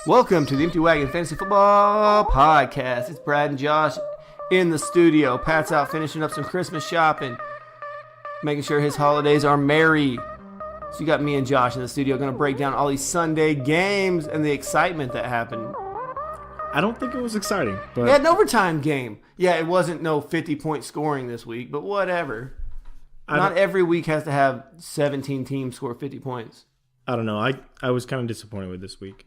Welcome to the Empty Wagon Fantasy Football Podcast. It's Brad and Josh in the studio. Pat's out finishing up some Christmas shopping, making sure his holidays are merry. So you got me and Josh in the studio going to break down all these Sunday games and the excitement that happened. I don't think it was exciting. But We had an overtime game. Yeah, it wasn't no 50-point scoring this week, but whatever. Not every week has to have 17 teams score 50 points. I don't know. I was kind of disappointed with this week.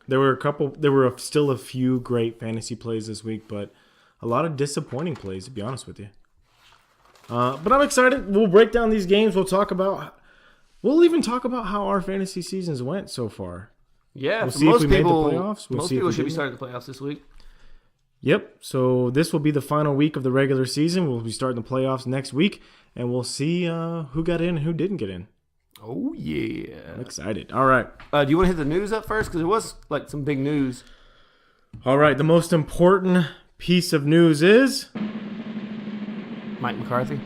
There were still a few great fantasy plays this week, but a lot of disappointing plays, to be honest with you. But I'm excited. We'll break down these games. We'll even talk about how our fantasy seasons went so far. Yeah, we'll see if we made the playoffs. Most people should be starting the playoffs this week. Yep. So this will be the final week of the regular season. We'll be starting the playoffs next week, and we'll see who got in and who didn't get in. Oh, yeah. I'm excited. All right. Do you want to hit the news up first? Because there was some big news. All right. The most important piece of news is Mike McCarthy.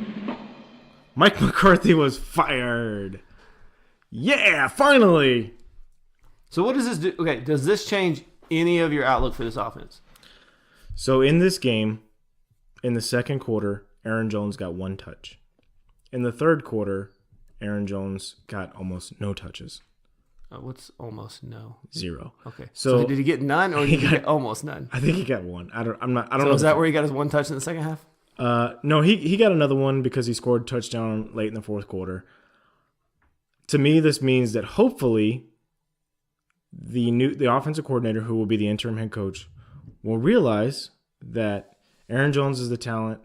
Mike McCarthy was fired. Yeah, finally. So what does this do? Okay, does this change any of your outlook for this offense? So in this game, in the second quarter, Aaron Jones got one touch. In the third quarter, Aaron Jones got almost no touches. What's almost no? 0. Okay. So did he get none or did he get almost none? I think he got one. I don't know. Is that where he got his one touch in the second half? No, he got another one because he scored a touchdown late in the fourth quarter. To me, this means that hopefully the offensive coordinator, who will be the interim head coach, will realize that Aaron Jones is the talent.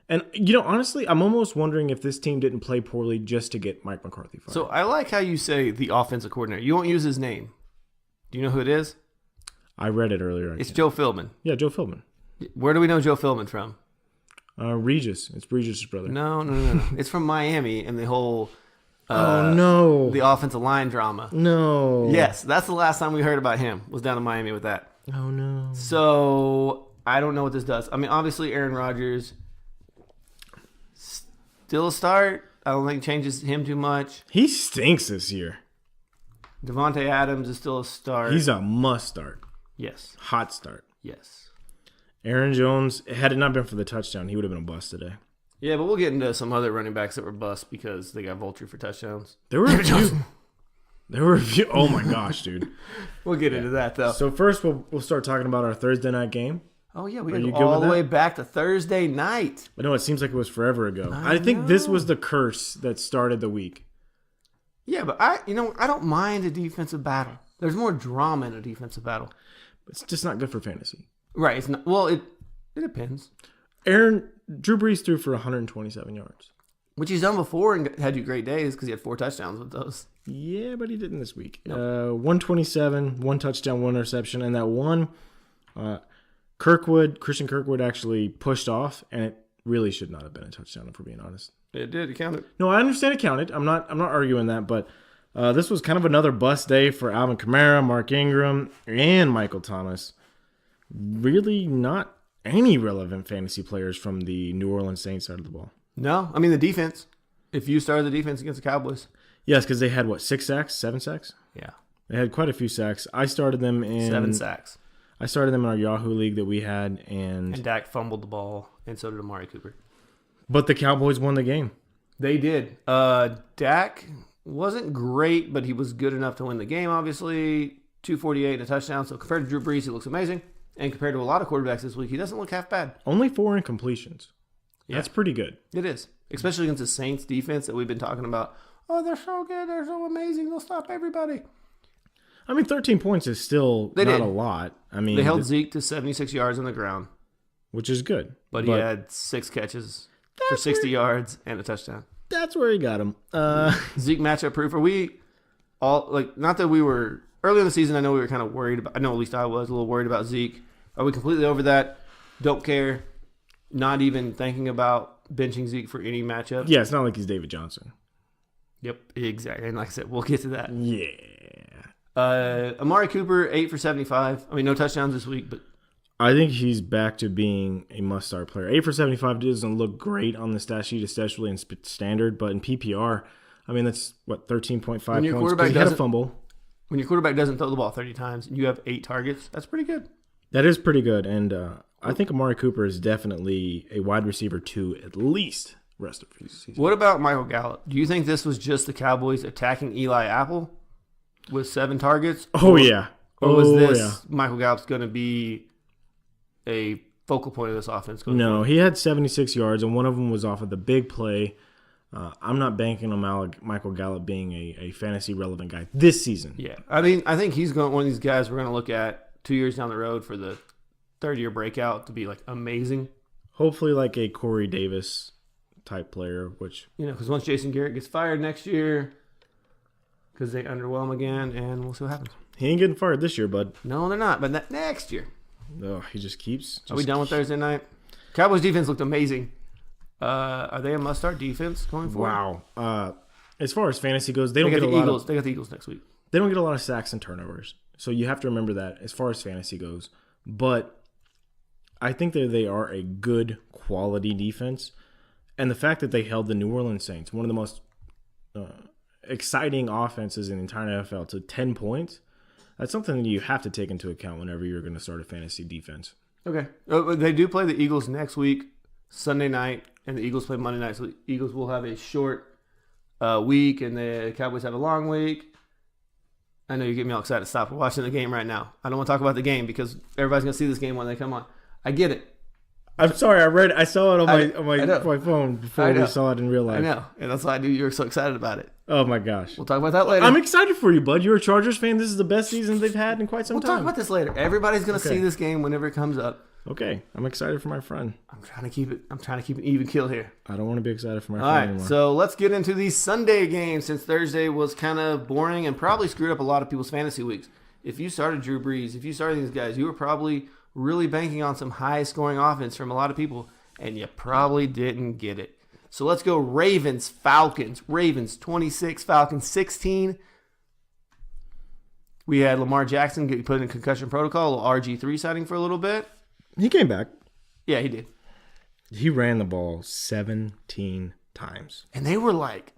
And, honestly, I'm almost wondering if this team didn't play poorly just to get Mike McCarthy fired. So I like how you say the offensive coordinator. You won't use his name. Do you know who it is? I read it earlier. It's Joe Philbin. Yeah, Joe Philbin. Where do we know Joe Philbin from? Regis. It's Regis' brother. No. It's from Miami and the whole the offensive line drama. No. Yes, that's the last time we heard about him, was down in Miami with that. Oh, no. So I don't know what this does. I mean, obviously Aaron Rodgers, still a start. I don't think it changes him too much. He stinks this year. Devontae Adams is still a start. He's a must start. Yes. Hot start. Yes. Aaron Jones, had it not been for the touchdown, he would have been a bust today. Yeah, but we'll get into some other running backs that were bust because they got vultured for touchdowns. There were a few. Oh, my gosh, dude. We'll get into that, though. So first, we'll start talking about our Thursday night game. Oh, yeah, we go all the way back to Thursday night. I know, it seems like it was forever ago. I think this was the curse that started the week. Yeah, but I don't mind a defensive battle. There's more drama in a defensive battle. It's just not good for fantasy. Right. It's not. Well, it depends. Drew Brees threw for 127 yards. Which he's done before and had you great days because he had 4 touchdowns with those. Yeah, but he didn't this week. Nope. 127, 1 touchdown, 1 interception, and that one, Christian Kirkwood actually pushed off, and it really should not have been a touchdown, if we're being honest. It did. It counted. No, I understand it counted. I'm not arguing that, but this was kind of another bust day for Alvin Kamara, Mark Ingram, and Michael Thomas. Really not any relevant fantasy players from the New Orleans Saints side of the ball. No, I mean the defense. If you started the defense against the Cowboys. Yes, because they had, 6 sacks, 7 sacks? Yeah. They had quite a few sacks. I started them in 7 sacks. I started them in our Yahoo League that we had. And Dak fumbled the ball, and so did Amari Cooper. But the Cowboys won the game. They did. Dak wasn't great, but he was good enough to win the game, obviously. 248 and a touchdown. So compared to Drew Brees, he looks amazing. And compared to a lot of quarterbacks this week, he doesn't look half bad. Only 4 incompletions. Yeah. That's pretty good. It is. Especially against the Saints defense that we've been talking about. Oh, they're so good. They're so amazing. They'll stop everybody. I mean, 13 points is still not a lot. I mean, they held Zeke to 76 yards on the ground. Which is good. But he had 6 catches for 60 yards and a touchdown. That's where he got him. Zeke matchup proof. Are we all, not that we were, early in the season, I know we were kind of worried about, I know at least I was a little worried about Zeke. Are we completely over that? Don't care. Not even thinking about benching Zeke for any matchup? Yeah, it's not like he's David Johnson. Yep, exactly. And like I said, we'll get to that. Yeah. Amari Cooper, 8 for 75. I mean, no touchdowns this week, but I think he's back to being a must-start player. 8 for 75 doesn't look great on the stat sheet, especially in standard, but in PPR, I mean, that's, 13.5 points. Because he had a fumble. When your quarterback doesn't throw the ball 30 times and you have 8 targets, that's pretty good. That is pretty good. And I think Amari Cooper is definitely a wide receiver 2 at least rest of the season. What about Michael Gallup? Do you think this was just the Cowboys attacking Eli Apple with 7 targets? Yeah. Or was this Michael Gallup's going to be a focal point of this offense? No, he had 76 yards, and one of them was off of the big play. I'm not banking on Michael Gallup being a fantasy relevant guy this season. Yeah. I mean, I think he's one of these guys we're going to look at 2 years down the road for the third-year breakout to be, like, amazing. Hopefully like a Corey Davis type player, which... because once Jason Garrett gets fired next year, because they underwhelm again, and we'll see what happens. He ain't getting fired this year, bud. No, they're not, but next year. Oh, he just keeps... Are we done with Thursday night? Cowboys defense looked amazing. Are they a must-start defense going forward? Wow. As far as fantasy goes, they got the Eagles next week. They don't get a lot of sacks and turnovers. So you have to remember that as far as fantasy goes. But I think that they are a good quality defense. And the fact that they held the New Orleans Saints, one of the most exciting offenses in the entire NFL, to 10 points, that's something that you have to take into account whenever you're going to start a fantasy defense. Okay. They do play the Eagles next week, Sunday night, and the Eagles play Monday night. So the Eagles will have a short week, and the Cowboys have a long week. I know you're getting me all excited. Stop. We're watching the game right now. I don't want to talk about the game because everybody's going to see this game when they come on. I get it. I'm sorry. I saw it on my phone before we saw it in real life. I know. And that's why I knew you were so excited about it. Oh, my gosh. We'll talk about that later. I'm excited for you, bud. You're a Chargers fan. This is the best season they've had in quite some time. We'll talk about this later. Everybody's going to see this game whenever it comes up. Okay. I'm excited for my friend. I'm trying to keep an even kill here. I don't want to be excited for my friend anymore. So let's get into these Sunday games since Thursday was kind of boring and probably screwed up a lot of people's fantasy weeks. If you started Drew Brees, if you started these guys, you were probably really banking on some high-scoring offense from a lot of people, and you probably didn't get it. So let's go Ravens, Falcons. Ravens 26, Falcons 16. We had Lamar Jackson get put in concussion protocol, a little RG3 sighting for a little bit. He came back. Yeah, he did. He ran the ball 17 times. And they were like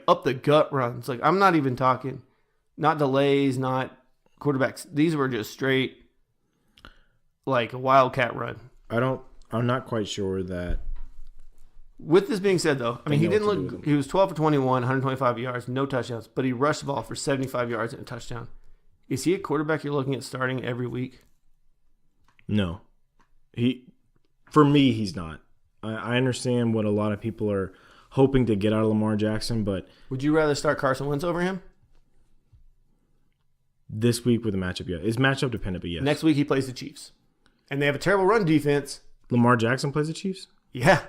up the gut runs. Like, I'm not even talking, not delays, not quarterbacks. These were just straight, like a wildcat run. I'm not quite sure that. With this being said, though, I mean, he didn't look. He was 12 for 21, 125 yards, no touchdowns, but he rushed the ball for 75 yards and a touchdown. Is he a quarterback you're looking at starting every week? No. For me, he's not. I understand what a lot of people are hoping to get out of Lamar Jackson, but would you rather start Carson Wentz over him? This week with a matchup, yeah. It's matchup dependent, but yes. Next week he plays the Chiefs. And they have a terrible run defense. Lamar Jackson plays the Chiefs? Yeah.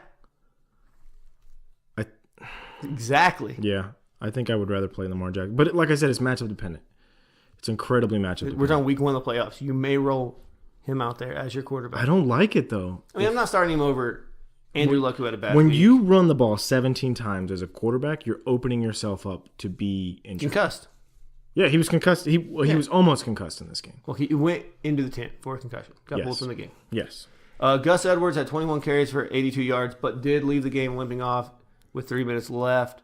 Exactly. Yeah. I think I would rather play Lamar Jackson. But like I said, it's matchup dependent. It's incredibly matchup dependent. We're talking week 1 of the playoffs. You may roll him out there as your quarterback. I don't like it, though. I mean, I'm not starting him over Andrew Luck, who had a bad When week. you run the ball 17 times as a quarterback, you're opening yourself up to be injured. Concussed. Yeah, he was concussed. He was almost concussed in this game. Well, he went into the tent for a concussion. Got pulled from the game. Yes. Gus Edwards had 21 carries for 82 yards, but did leave the game limping off with 3 minutes left.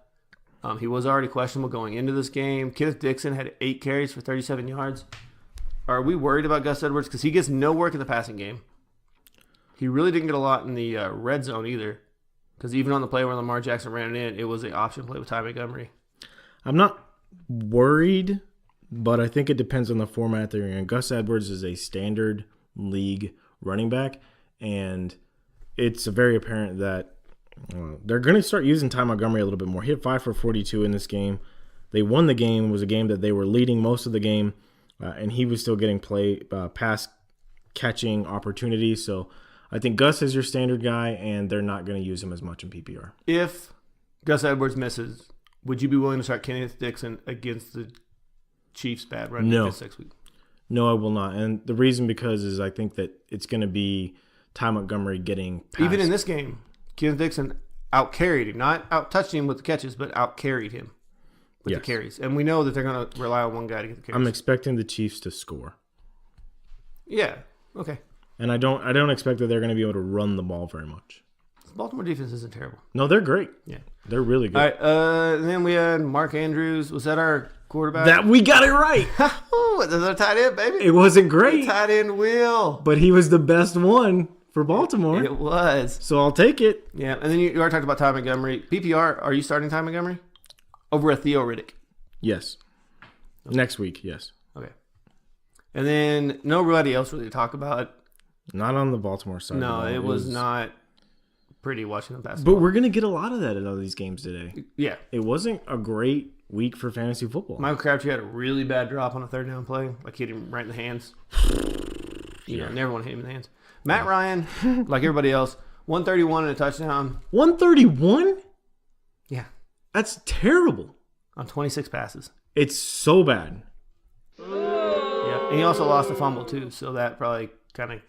He was already questionable going into this game. Kenneth Dixon had 8 carries for 37 yards. Are we worried about Gus Edwards? Because he gets no work in the passing game. He really didn't get a lot in the red zone either. Because even on the play where Lamar Jackson ran it in, it was an option play with Ty Montgomery. I'm not worried, but I think it depends on the format they're in. Gus Edwards is a standard league running back, and it's very apparent that they're going to start using Ty Montgomery a little bit more. He had 5 for 42 in this game. They won the game. It was a game that they were leading most of the game, and he was still getting pass catching opportunities. So I think Gus is your standard guy, and they're not going to use him as much in PPR. If Gus Edwards misses, would you be willing to start Kenneth Dixon against the Chiefs' bad run defense next week? No, I will not. And the reason is I think that it's going to be Ty Montgomery getting past. Even in this game, Kenneth Dixon out-carried him. Not out-touched him with the catches, but out-carried him with the carries. And we know that they're going to rely on one guy to get the carries. I'm expecting the Chiefs to score. Yeah. Okay. And I don't expect that they're going to be able to run the ball very much. Baltimore defense isn't terrible. No, they're great. Yeah. They're really good. All right. And then we had Mark Andrews. Was that our quarterback? That we got it right. Oh, that's our tight end, baby. It wasn't great, Tight end wheel. but he was the best one for Baltimore. It was. So I'll take it. Yeah. And then you already talked about Ty Montgomery. PPR, are you starting Ty Montgomery? Over at Theo Riddick. Yes. Next week, yes. Okay. And then nobody else really to talk about. Not on the Baltimore side. No, it was not pretty watching the But basketball. we're going to get a lot of that in all these games today. Yeah. It wasn't a great week for fantasy football. Michael Crabtree had a really bad drop on a third down play. Like, hit him right in the hands. You know, never want to hit him in the hands. Matt Ryan, like everybody else, 131 and a touchdown. 131? Yeah. That's terrible. On 26 passes. It's so bad. Yeah. And he also lost a fumble, too. So that probably kind of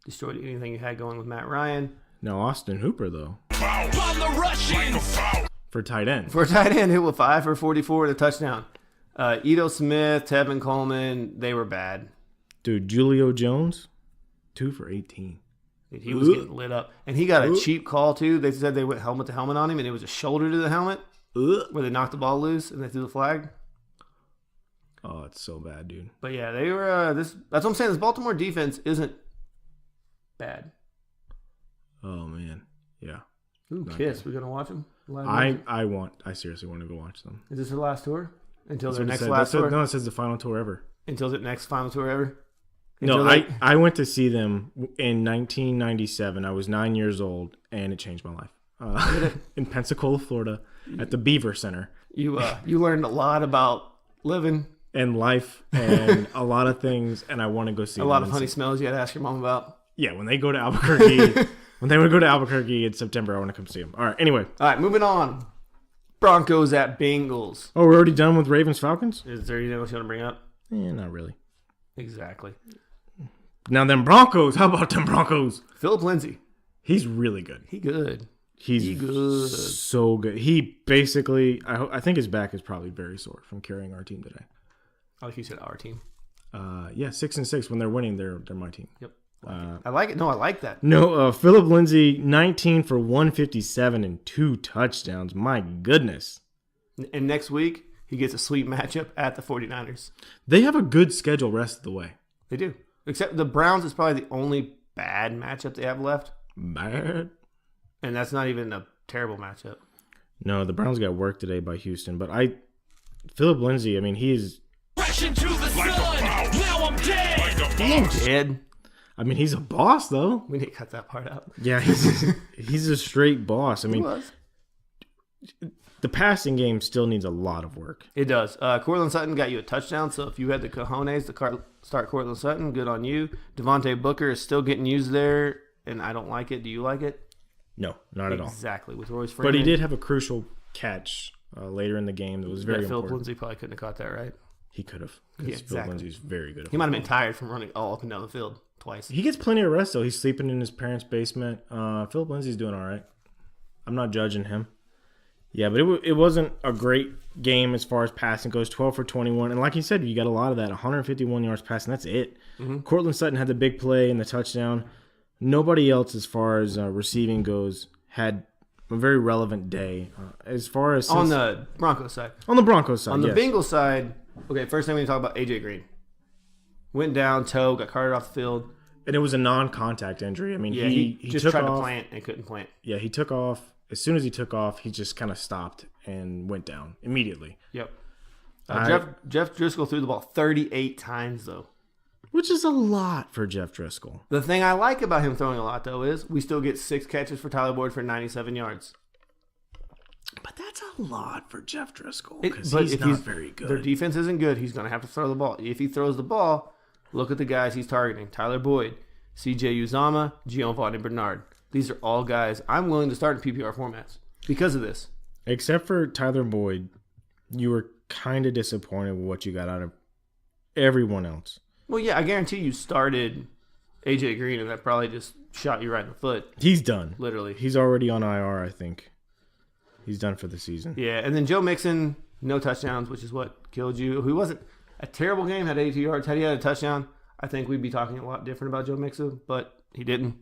destroyed anything you had going with Matt Ryan. Now, Austin Hooper, though. Foul. On the Russians. For tight end. For a tight end, hit with 5 for 44 and a touchdown. Edo Smith, Tevin Coleman, they were bad. Dude, Julio Jones, 2 for 18. He was getting lit up. And he got a cheap call, too. They said they went helmet to helmet on him, and it was a shoulder to the helmet where they knocked the ball loose and they threw the flag. Oh, it's so bad, dude. But yeah, they were. That's what I'm saying. This Baltimore defense isn't bad. Oh, man. Yeah. Ooh, Kiss. We're going to watch them? I seriously want to go watch them. Is this their last tour? Until That's their what it next said. last tour? No, it says the final tour ever. Until the next final tour ever? No, Until I went to see them in 1997. I was 9 years old, and it changed my life. In Pensacola, Florida, at the Beaver Center. You learned a lot about living. And life, and a lot of things, and I want to go see A them. lot of funny smells you had to ask your mom about. Yeah, when they go to Albuquerque, when they would go to Albuquerque in September, I want to come see them. All right, anyway. All right, moving on. Broncos at Bengals. Oh, we're already done with Ravens Falcons? Is there anything else you want to bring up? Not really. Exactly. Now, them Broncos. How about them Broncos? Philip Lindsay. He's really good. He good. He's He good. so good. He basically, I think his back is probably very sore from carrying our team today. I like you said our team. Yeah, 6-6. When they're winning, they're my team. Yep. I like it. No, I like that. No, Philip Lindsay, 19 for 157 and 2 touchdowns. My goodness. And next week, he gets a sweet matchup at the 49ers. They have a good schedule rest of the way. They do. Except the Browns is probably the only bad matchup they have left. Bad. And that's not even a terrible matchup. No, the Browns got worked today by Houston. But Philip Lindsay, I mean, he's... To the sun. Now I'm dead. He ain't dead. I mean, he's a boss, though. We need to cut that part out. Yeah, he's a straight boss. I mean, the passing game still needs a lot of work. It does. Cortland Sutton got you a touchdown, so if you had the cojones to start Cortland Sutton, good on you. Devontae Booker is still getting used there, and I don't like it. Do you like it? No, not at all. Exactly, with Royce Freeman. But he did have a crucial catch later in the game that was very Philip important. Lindsay probably couldn't have caught that, right? He could have. Yeah, Philip exactly. Lindsay's very good at He might have been football. tired from running all up and down the field twice. He gets plenty of rest, though. He's sleeping in his parents' basement. Philip Lindsay's doing all right. I'm not judging him. Yeah, but it wasn't a great game as far as passing goes. 12 for 21. And like you said, you got a lot of that. 151 yards passing. That's it. Mm-hmm. Cortland Sutton had the big play and the touchdown. Nobody else, as far as receiving goes, had a very relevant day. As far as... On the Broncos side. On the Broncos side, On the yes. Bengals side, okay, first thing we need to talk about AJ Green. Went down, toe, got carted off the field. And it was a non-contact injury. I mean, Yeah, he just took tried off. to plant and couldn't plant. Yeah, he took off. As soon as he took off, he just kind of stopped and went down immediately. Yep. Jeff Driscoll threw the ball 38 times, though. Which is a lot for Jeff Driscoll. The thing I like about him throwing a lot, though, is we still get 6 catches for Tyler Boyd for 97 yards. But that's a lot for Jeff Driscoll But because he's if not very good. Their defense isn't good. He's going to have to throw the ball. If he throws the ball, look at the guys he's targeting. Tyler Boyd, C.J. Uzomah, Giovanni Bernard. These are all guys I'm willing to start in PPR formats because of this. Except for Tyler Boyd, you were kind of disappointed with what you got out of everyone else. Well, yeah, I guarantee you started AJ Green, and that probably just shot you right in the foot. He's done. Literally. He's already on IR, I think. He's done for the season. Yeah, and then Joe Mixon, no touchdowns, which is what killed you. He wasn't a terrible game, had 82 yards. Had he had a touchdown, I think we'd be talking a lot different about Joe Mixon, but he didn't.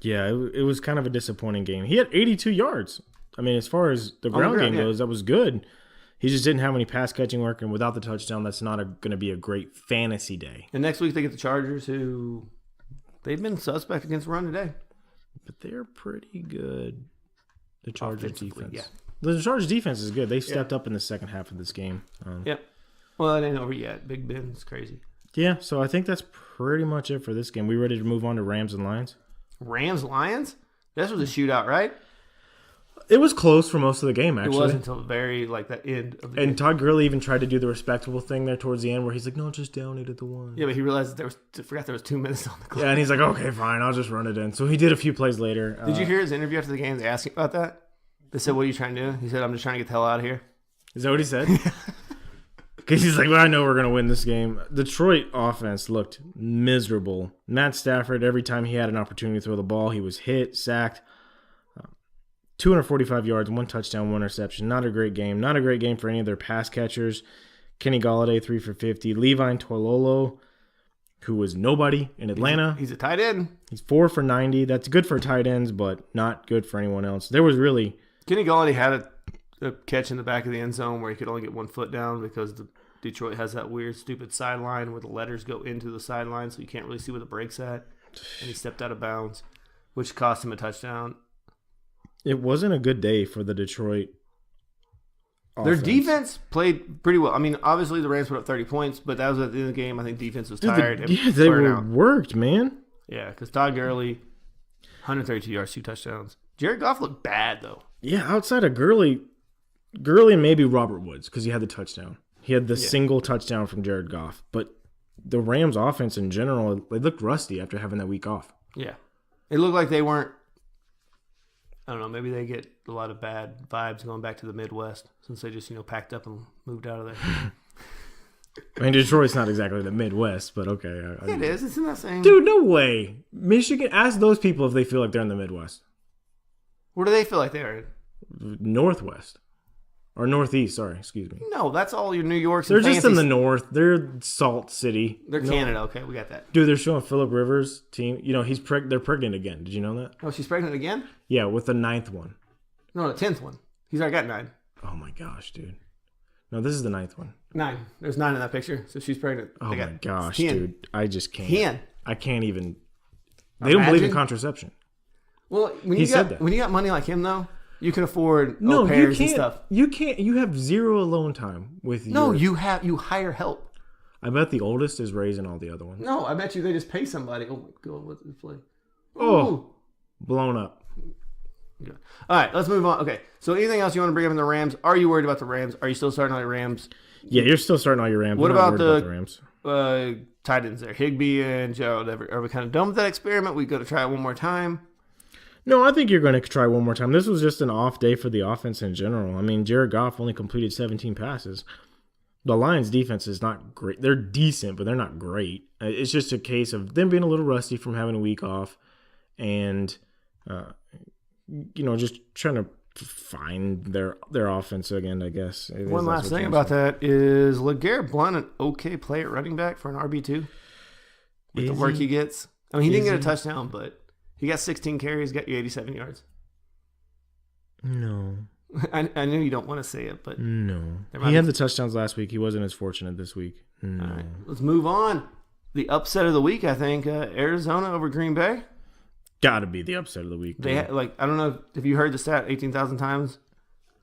Yeah, it was kind of a disappointing game. He had 82 yards. I mean, as far as the ground game goes, that was good. He just didn't have any pass catching work, and without the touchdown, that's not going to be a great fantasy day. And next week they get the Chargers, who they've been suspect against the run today. But they're pretty good. The Chargers defense. Yeah. The Chargers defense is good. They stepped up in the second half of this game. Yep. Well, it ain't over yet. Big Ben's crazy. Yeah, so I think that's pretty much it for this game. We ready to move on to Rams and Lions? Rams-Lions? This was a shootout, right? It was close for most of the game, actually. It was until the very, the end of the game. And Todd Gurley even tried to do the respectable thing there towards the end where he's like, no, just down it at the one. Yeah, but he realized that forgot there was 2 minutes on the clock. Yeah, and he's like, okay, fine, I'll just run it in. So he did a few plays later. Did you hear his interview after the game? They asked him about that. They said, what are you trying to do? He said, I'm just trying to get the hell out of here. Is that what he said? Because he's like, well, I know we're going to win this game. Detroit offense looked miserable. Matt Stafford, every time he had an opportunity to throw the ball, he was hit, sacked. 245 yards, 1 touchdown, 1 interception. Not a great game. Not a great game for any of their pass catchers. Kenny Golladay, 3 for 50. Levi Toilolo, who was nobody in Atlanta. He's a tight end. He's 4 for 90. That's good for tight ends, but not good for anyone else. There was really... Kenny Golladay had a catch in the back of the end zone where he could only get 1 foot down because Detroit has that weird, stupid sideline where the letters go into the sideline, so you can't really see where the break's at. And he stepped out of bounds, which cost him a touchdown. It wasn't a good day for the Detroit offense. Their defense played pretty well. I mean, obviously the Rams put up 30 points, but that was at the end of the game. I think defense was tired. They were worked, man. Yeah, because Todd Gurley, 132 yards, 2 touchdowns. Jared Goff looked bad, though. Yeah, outside of Gurley and maybe Robert Woods because he had the touchdown. He had the single touchdown from Jared Goff. But the Rams offense in general, they looked rusty after having that week off. Yeah. It looked like they weren't, I don't know, maybe they get a lot of bad vibes going back to the Midwest since they just, packed up and moved out of there. I mean, Detroit's not exactly the Midwest, but okay. It is. It's in that same. Dude, no way. Michigan, ask those people if they feel like they're in the Midwest. Where do they feel like they are? Northwest. Or Northeast, sorry, excuse me. No, that's all your New York's. They're just in the North. They're Salt City. They're Canada. Okay, we got that. Dude, they're showing Phillip Rivers' team. They're pregnant again. Did you know that? Oh, she's pregnant again? Yeah, with the 9th one. No, the 10th one. He's already got 9. Oh my gosh, dude. No, this is the 9th one. 9. There's 9 in that picture, so she's pregnant. Oh my gosh, 10. dude. I just can't. 10. I can't even. They don't believe in contraception. Well, when you got money like him, though, you can afford au pairs and stuff. You can't. You have zero alone time with you. No, you hire help. I bet the oldest is raising all the other ones. No, I bet you they just pay somebody. Oh my God, what's this play? Oh, blown up. Good. All right, let's move on. Okay, so anything else you want to bring up in the Rams? Are you worried about the Rams? Are you still starting all your Rams? Yeah, you're still starting all your Rams. What about the Rams? Tight ends there? Higbee and Gerald. Are we kind of done with that experiment? We got to try it one more time. No, I think you're going to try one more time. This was just an off day for the offense in general. I mean, Jared Goff only completed 17 passes. The Lions' defense is not great. They're decent, but they're not great. It's just a case of them being a little rusty from having a week off and, just trying to find their offense again, I guess. One last thing about that is LeGarrette Blount an okay play at running back for an RB2 with the work he gets? I mean, he didn't get a touchdown, but he got 16 carries, got you 87 yards. No. I knew you don't want to say it, but... No. He had the touchdowns last week. He wasn't as fortunate this week. No. All right, let's move on. The upset of the week, I think, Arizona over Green Bay. Got to be the upset of the week. I don't know if you heard the stat 18,000 times.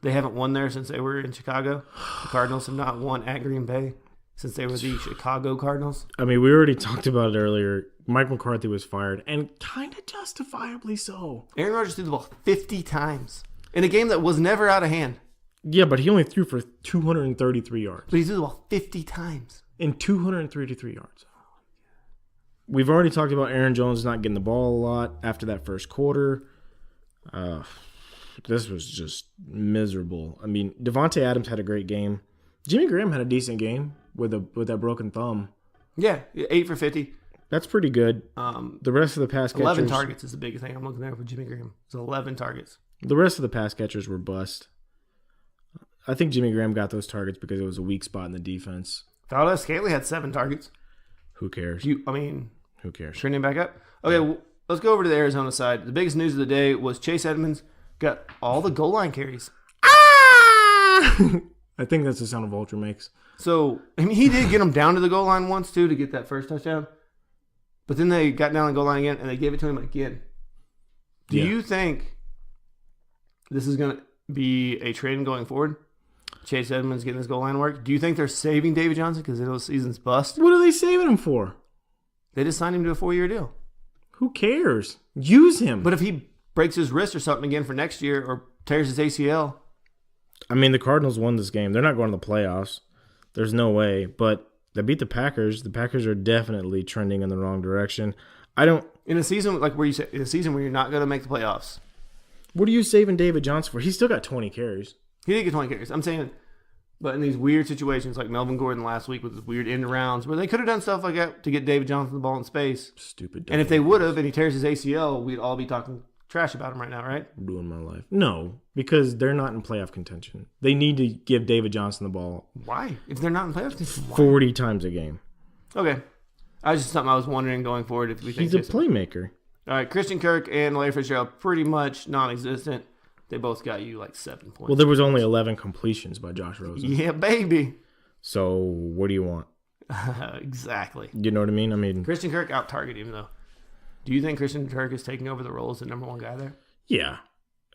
They haven't won there since they were in Chicago. The Cardinals have not won at Green Bay since they were the Chicago Cardinals. I mean, we already talked about it earlier. Mike McCarthy was fired, and kind of justifiably so. Aaron Rodgers threw the ball 50 times in a game that was never out of hand. Yeah, but he only threw for 233 yards. But he threw the ball 50 times. In 233 yards. We've already talked about Aaron Jones not getting the ball a lot after that first quarter. This was just miserable. I mean, Devontae Adams had a great game. Jimmy Graham had a decent game with that broken thumb. Yeah, 8 for 50. That's pretty good. The rest of the pass catchers... 11 targets is the biggest thing I'm looking at for Jimmy Graham. It's 11 targets. The rest of the pass catchers were bust. I think Jimmy Graham got those targets because it was a weak spot in the defense. Valdez Scantling had 7 targets. Who cares? Who cares? Turning Turning back up. Okay, let's go over to the Arizona side. The biggest news of the day was Chase Edmonds got all the goal line carries. I think that's the sound a vulture makes. So, I mean, he did get him down to the goal line once, too, to get that first touchdown. But then they got down the goal line again, and they gave it to him again. Do you think this is going to be a trend going forward? Chase Edmonds getting his goal line work? Do you think they're saving David Johnson because the season's bust? What are they saving him for? They just signed him to a 4-year deal. Who cares? Use him. But if he breaks his wrist or something again for next year or tears his ACL. I mean, the Cardinals won this game. They're not going to the playoffs. There's no way. But they beat the Packers. The Packers are definitely trending in the wrong direction. In a season like where you're not going to make the playoffs. What are you saving David Johnson for? He's still got 20 carries. He did get 20 carries. I'm saying, but in these weird situations like Melvin Gordon last week with his weird end rounds where they could have done stuff like that to get David Johnson the ball in space. Stupid. And if they would have and he tears his ACL, we'd all be talking trash about him right now, right? Ruin my life. No, because they're not in playoff contention. They need to give David Johnson the ball. Why? If they're not in playoff contention, 40 times a game. Okay. I was just something I was wondering going forward if we think he's a playmaker. All right, Christian Kirk and Larry Fitzgerald pretty much non-existent. They both got you like 7 points. Well, there was only 11 completions by Josh Rosen. Yeah, baby. So what do you want? Exactly. You know what I mean? I mean, Christian Kirk out-targeted him, though. Do you think Christian Kirk is taking over the role as the number one guy there? yeah.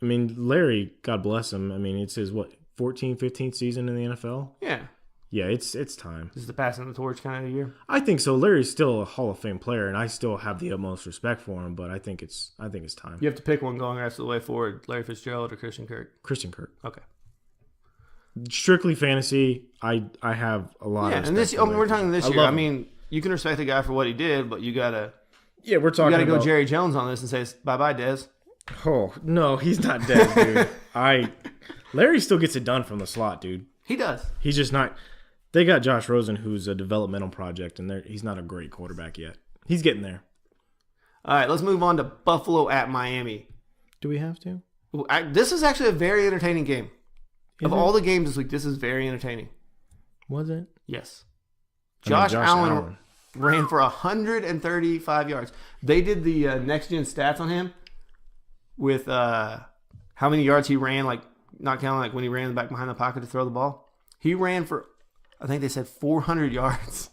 I mean, Larry, God bless him. I mean, it's his, 14th, 15th season in the NFL? Yeah. Yeah, it's time. This is the passing the torch kind of year. I think so. Larry's still a Hall of Fame player, and I still have the utmost respect for him. But I think it's time. You have to pick one going the rest of the way forward: Larry Fitzgerald or Christian Kirk. Christian Kirk. Okay. Strictly fantasy. I have a lot. Yeah, of and this we're talking this year. love I him. mean, you can respect the guy for what he did, but you gotta we're talking. go about, Jerry Jones on this and say bye bye, Dez. Oh no, he's not dead, dude. Larry still gets it done from the slot, dude. He does. He's just not. They got Josh Rosen, who's a developmental project, and he's not a great quarterback yet. He's getting there. All right, let's move on to Buffalo at Miami. Do we have to? This is actually a very entertaining game. Of all the games this week, this is very entertaining. Was it? Yes. I mean, Josh Allen ran for 135 yards. They did the next-gen stats on him with how many yards he ran, like not counting like when he ran back behind the pocket to throw the ball. He ran for, I think they said 400 yards.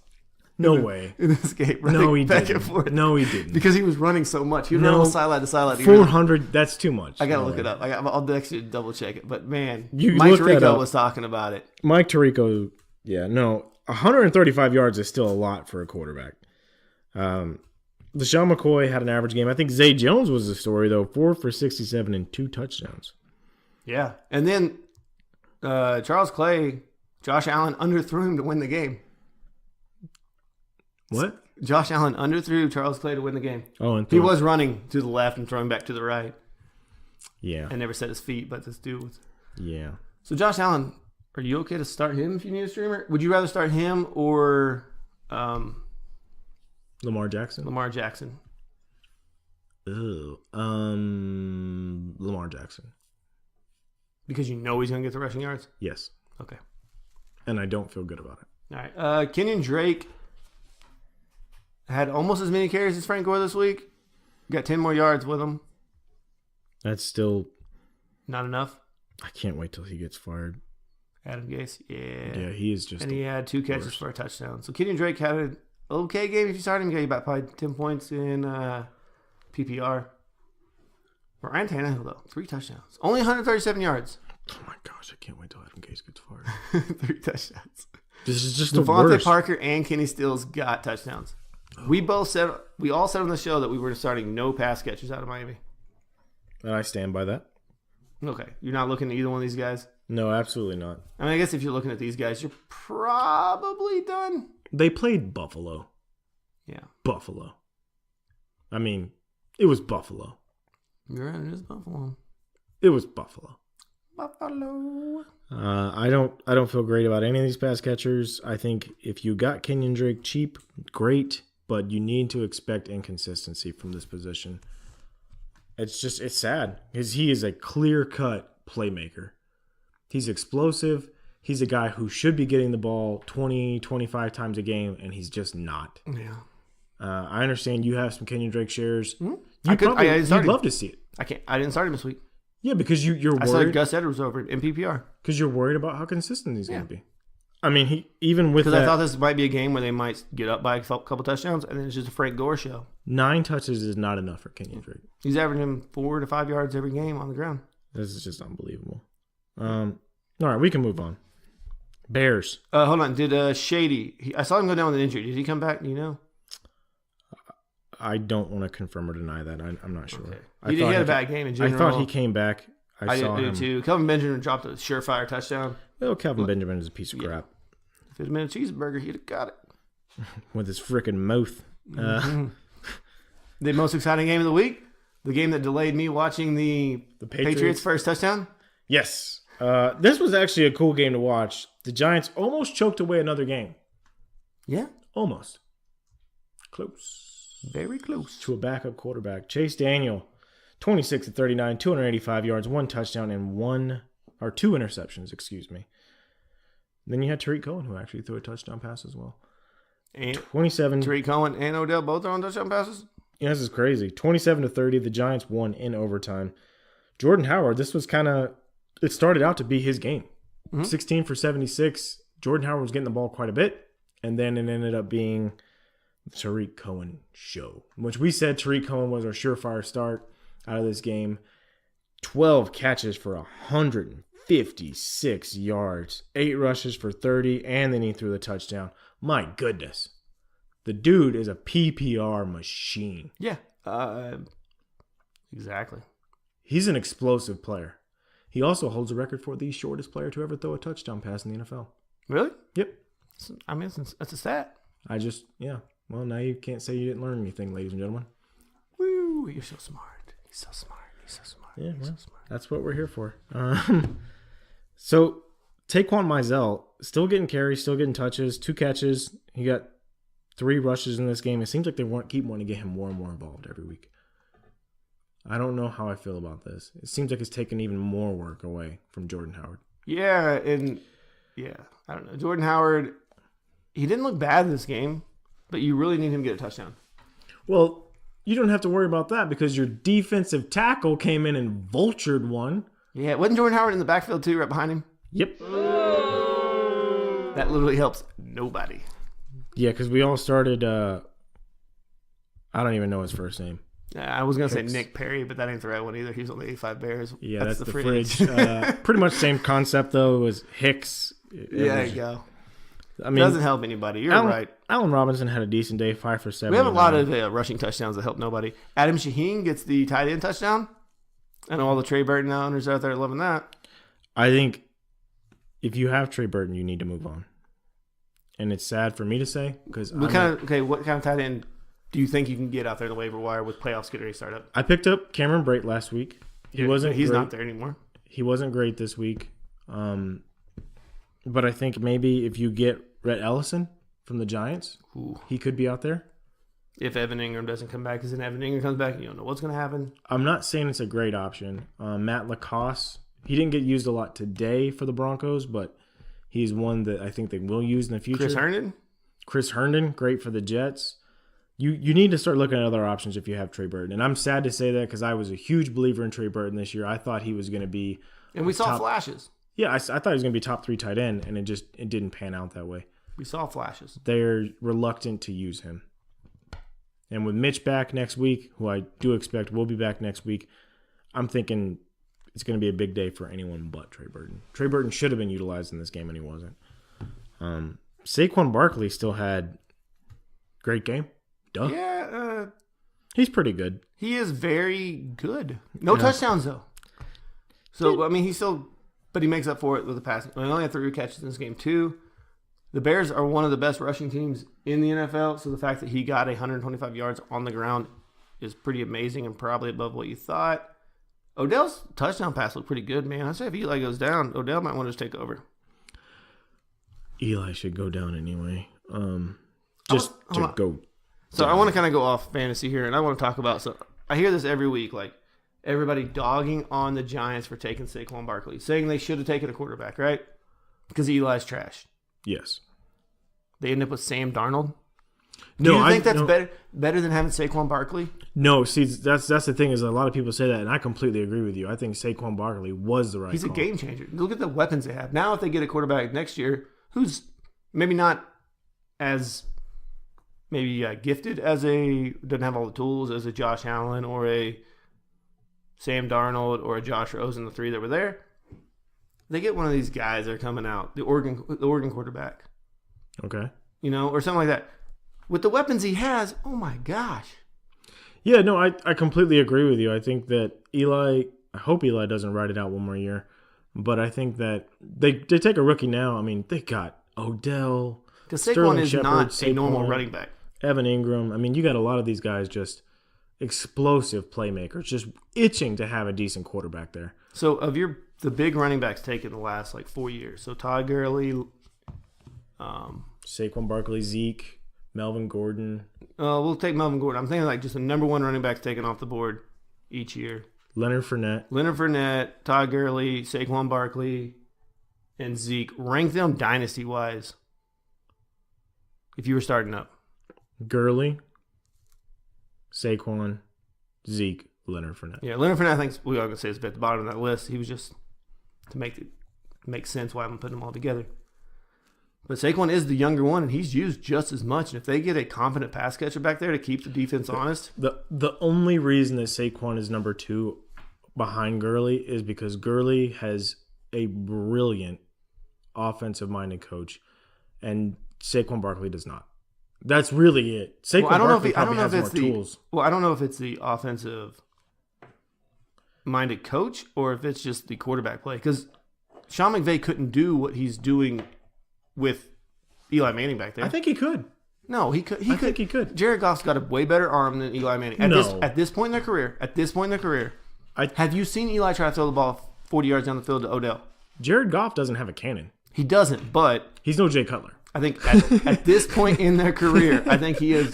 No way. In this game. No, he back didn't. And forth. No, he didn't. Because he was running so much. He was running sideline to sideline. 400, that's too much. I got to look way. it up. I'll actually double check it. But, man, You Mike look that Tirico up. was talking about it. Mike Tirico, 135 yards is still a lot for a quarterback. LaShawn McCoy had an average game. I think Zay Jones was the story, though. 4 for 67 and 2 touchdowns. Yeah. And then Charles Clay, Josh Allen underthrew him to win the game. What? Josh Allen underthrew Charles Clay to win the game. Oh, and He was running to the left and throwing back to the right. Yeah. And never set his feet, but this dude was. Yeah. So, Josh Allen, are you okay to start him if you need a streamer? Would you rather start him or Lamar Jackson? Lamar Jackson? Lamar Jackson. Because you know he's going to get the rushing yards? Yes. Okay. And I don't feel good about it. All right. Kenyon Drake had almost as many carries as Frank Gore this week. Got 10 more yards with him. That's still Not enough. I can't wait till he gets fired. Adam Gase. Yeah. Yeah, he is just And he had 2 catches worst. for a touchdown. So Kenyon Drake had an okay game if you started him. He got you about probably 10 points in PPR. But Ryan Tannehill, though, 3 touchdowns. Only 137 yards. Oh my gosh, I can't wait till Adam Gase gets fired. 3 touchdowns. This is just the Devontae worst. Parker and Kenny Stills got touchdowns. We all said on the show that we were starting no pass catchers out of Miami. And I stand by that. Okay. You're not looking at either one of these guys? No, absolutely not. I mean, I guess if you're looking at these guys, you're probably done. They played Buffalo. Yeah. Buffalo. I mean, it was Buffalo. You're right. It is Buffalo. It was Buffalo. Buffalo. I don't feel great about any of these pass catchers. I think if you got Kenyon Drake cheap, great, but you need to expect inconsistency from this position. It's sad because he is a clear-cut playmaker. He's explosive. He's a guy who should be getting the ball 20, 25 times a game, and he's just not. Yeah. I understand you have some Kenyon Drake shares. Mm-hmm. You'd started. love to see it. I didn't start him this week. Yeah, because you're I started worried. Gus Edwards over in PPR. Because you're worried about how consistent he's going to be. I mean, even with that. Because I thought this might be a game where they might get up by a couple touchdowns, and then it's just a Frank Gore show. 9 touches is not enough for Kenyon Drake. He's averaging 4 to 5 yards every game on the ground. This is just unbelievable. All right, we can move on. Bears. Hold on. Did Shady? I saw him go down with an injury. Did he come back? Do you know? I don't want to confirm or deny that. I'm not sure. Okay. He had a bad game in general. I thought he came back. I saw did him too. Kelvin Benjamin dropped a surefire touchdown. Well, Kelvin Benjamin is a piece of crap. If it had been a cheeseburger, he'd have got it. With his freaking mouth. The most exciting game of the week? The game that delayed me watching the Patriots' first touchdown? Yes. This was actually a cool game to watch. The Giants almost choked away another game. Yeah. Almost. Close. Very close. To a backup quarterback. Chase Daniel, 26 of 39, 285 yards, 1 touchdown, and 2 interceptions, excuse me. Then you had Tariq Cohen, who actually threw a touchdown pass as well. And 27. Tariq Cohen and Odell both are on touchdown passes? Yeah, this is crazy. 27 to 30, the Giants won in overtime. Jordan Howard, this was it started out to be his game. 16 for 76. Jordan Howard was getting the ball quite a bit, and then it ended up being Tariq Cohen show, which we said Tariq Cohen was our surefire start out of this game. 12 catches for 156 yards, 8 rushes for 30, and then he threw the touchdown. My goodness. The dude is a PPR machine. Yeah. Exactly. He's an explosive player. He also holds a record for the shortest player to ever throw a touchdown pass in the NFL. Really? Yep. I mean, that's a stat. Well, now you can't say you didn't learn anything, ladies and gentlemen. Woo, you're so smart. He's so smart. Yeah, well, that's what we're here for. So, Taquan Mizell, still getting carries, still getting touches, 2 catches. He got 3 rushes in this game. It seems like they keep wanting to get him more and more involved every week. I don't know how I feel about this. It seems like it's taking even more work away from Jordan Howard. Yeah, I don't know. Jordan Howard, he didn't look bad in this game, but you really need him to get a touchdown. Well, you don't have to worry about that because your defensive tackle came in and vultured one. Yeah, wasn't Jordan Howard in the backfield too, right behind him? Yep. That literally helps nobody. Yeah, because we all started, I don't even know his first name. I was going to say Nick Perry, but that ain't the right one either. He's on the 85 Bears. Yeah, that's the fridge. Pretty much same concept, though. It was Hicks. There you go. I mean, doesn't help anybody. You're right. Allen Robinson had a decent day, 5 for 7. We have a lot of rushing touchdowns that help nobody. Adam Shaheen gets the tight end touchdown. I know all the Trey Burton owners out there loving that. I think if you have Trey Burton, you need to move on. And it's sad for me to say because what kind of tight end do you think you can get out there in the waiver wire with playoffs getting ready to start up? I picked up Cameron Brate last week. He's not there anymore. He wasn't great this week. But I think maybe if you get Rhett Ellison from the Giants, he could be out there. If Evan Ingram doesn't come back, because then Evan Ingram comes back, you don't know what's going to happen. I'm not saying it's a great option. Matt Lacoste, he didn't get used a lot today for the Broncos, but he's one that I think they will use in the future. Chris Herndon, great for the Jets. You need to start looking at other options if you have Trey Burton. And I'm sad to say that because I was a huge believer in Trey Burton this year. I thought he was going to be And we saw flashes. Yeah, I thought he was going to be top 3 tight end, and it didn't pan out that way. We saw flashes. They're reluctant to use him. And with Mitch back next week, who I do expect will be back next week, I'm thinking it's going to be a big day for anyone but Trey Burton. Trey Burton should have been utilized in this game, and he wasn't. Saquon Barkley still had great game. Duh. Yeah. He's pretty good. He is very good. No touchdowns, though. So, I mean, but he makes up for it with the passing. He only had 3 catches in this game, too. The Bears are one of the best rushing teams in the NFL, so the fact that he got 125 yards on the ground is pretty amazing and probably above what you thought. Odell's touchdown pass looked pretty good, man. I say if Eli goes down, Odell might want to just take over. Eli should go down anyway. Go. So I want to kind of go off fantasy here, and I want to talk about. So I hear this every week, like everybody dogging on the Giants for taking Saquon Barkley, saying they should have taken a quarterback, right? Because Eli's trash. Yes. They end up with Sam Darnold. Do you think that's better than having Saquon Barkley? No, see, that's the thing is a lot of people say that, and I completely agree with you. I think Saquon Barkley was the right He's call. a game changer. Look at the weapons they have. Now if they get a quarterback next year who's maybe not as maybe gifted as doesn't have all the tools as a Josh Allen or a Sam Darnold or a Josh Rosen, the three that were there, they get one of these guys that are coming out, the Oregon quarterback. Okay. Or something like that. With the weapons he has, oh my gosh. Yeah, no, I completely agree with you. I think that I hope Eli doesn't ride it out one more year, but I think that they take a rookie now. I mean, they got Odell. Because Saquon is not a normal running back. Evan Ingram. I mean, you got a lot of these guys just explosive playmakers, just itching to have a decent quarterback there. So of the big running backs taken the last 4 years, so Todd Gurley, Saquon Barkley, Zeke, Melvin Gordon. We'll take Melvin Gordon. I'm thinking just the number one running backs taken off the board each year. Leonard Fournette, Todd Gurley, Saquon Barkley, and Zeke. Rank them dynasty-wise if you were starting up. Gurley, Saquon, Zeke, Leonard Fournette. Yeah, Leonard Fournette, I think we are going to say is at the bottom of that list. He was just to make sense why I'm putting them all together. But Saquon is the younger one, and he's used just as much. And if they get a confident pass catcher back there to keep the defense honest. The only reason that Saquon is number 2 behind Gurley is because Gurley has a brilliant offensive-minded coach, and Saquon Barkley does not. That's really it. Saquon Barkley probably has more tools. Well, I don't know if it's the offensive-minded coach or if it's just the quarterback play. Because Sean McVay couldn't do what he's doing with Eli Manning back there. I think he could. No, he could. I think he could. Jared Goff's got a way better arm than Eli Manning. At this point in their career, have you seen Eli try to throw the ball 40 yards down the field to Odell? Jared Goff doesn't have a cannon. He doesn't, but he's no Jay Cutler. I think at this point in their career, I think he is.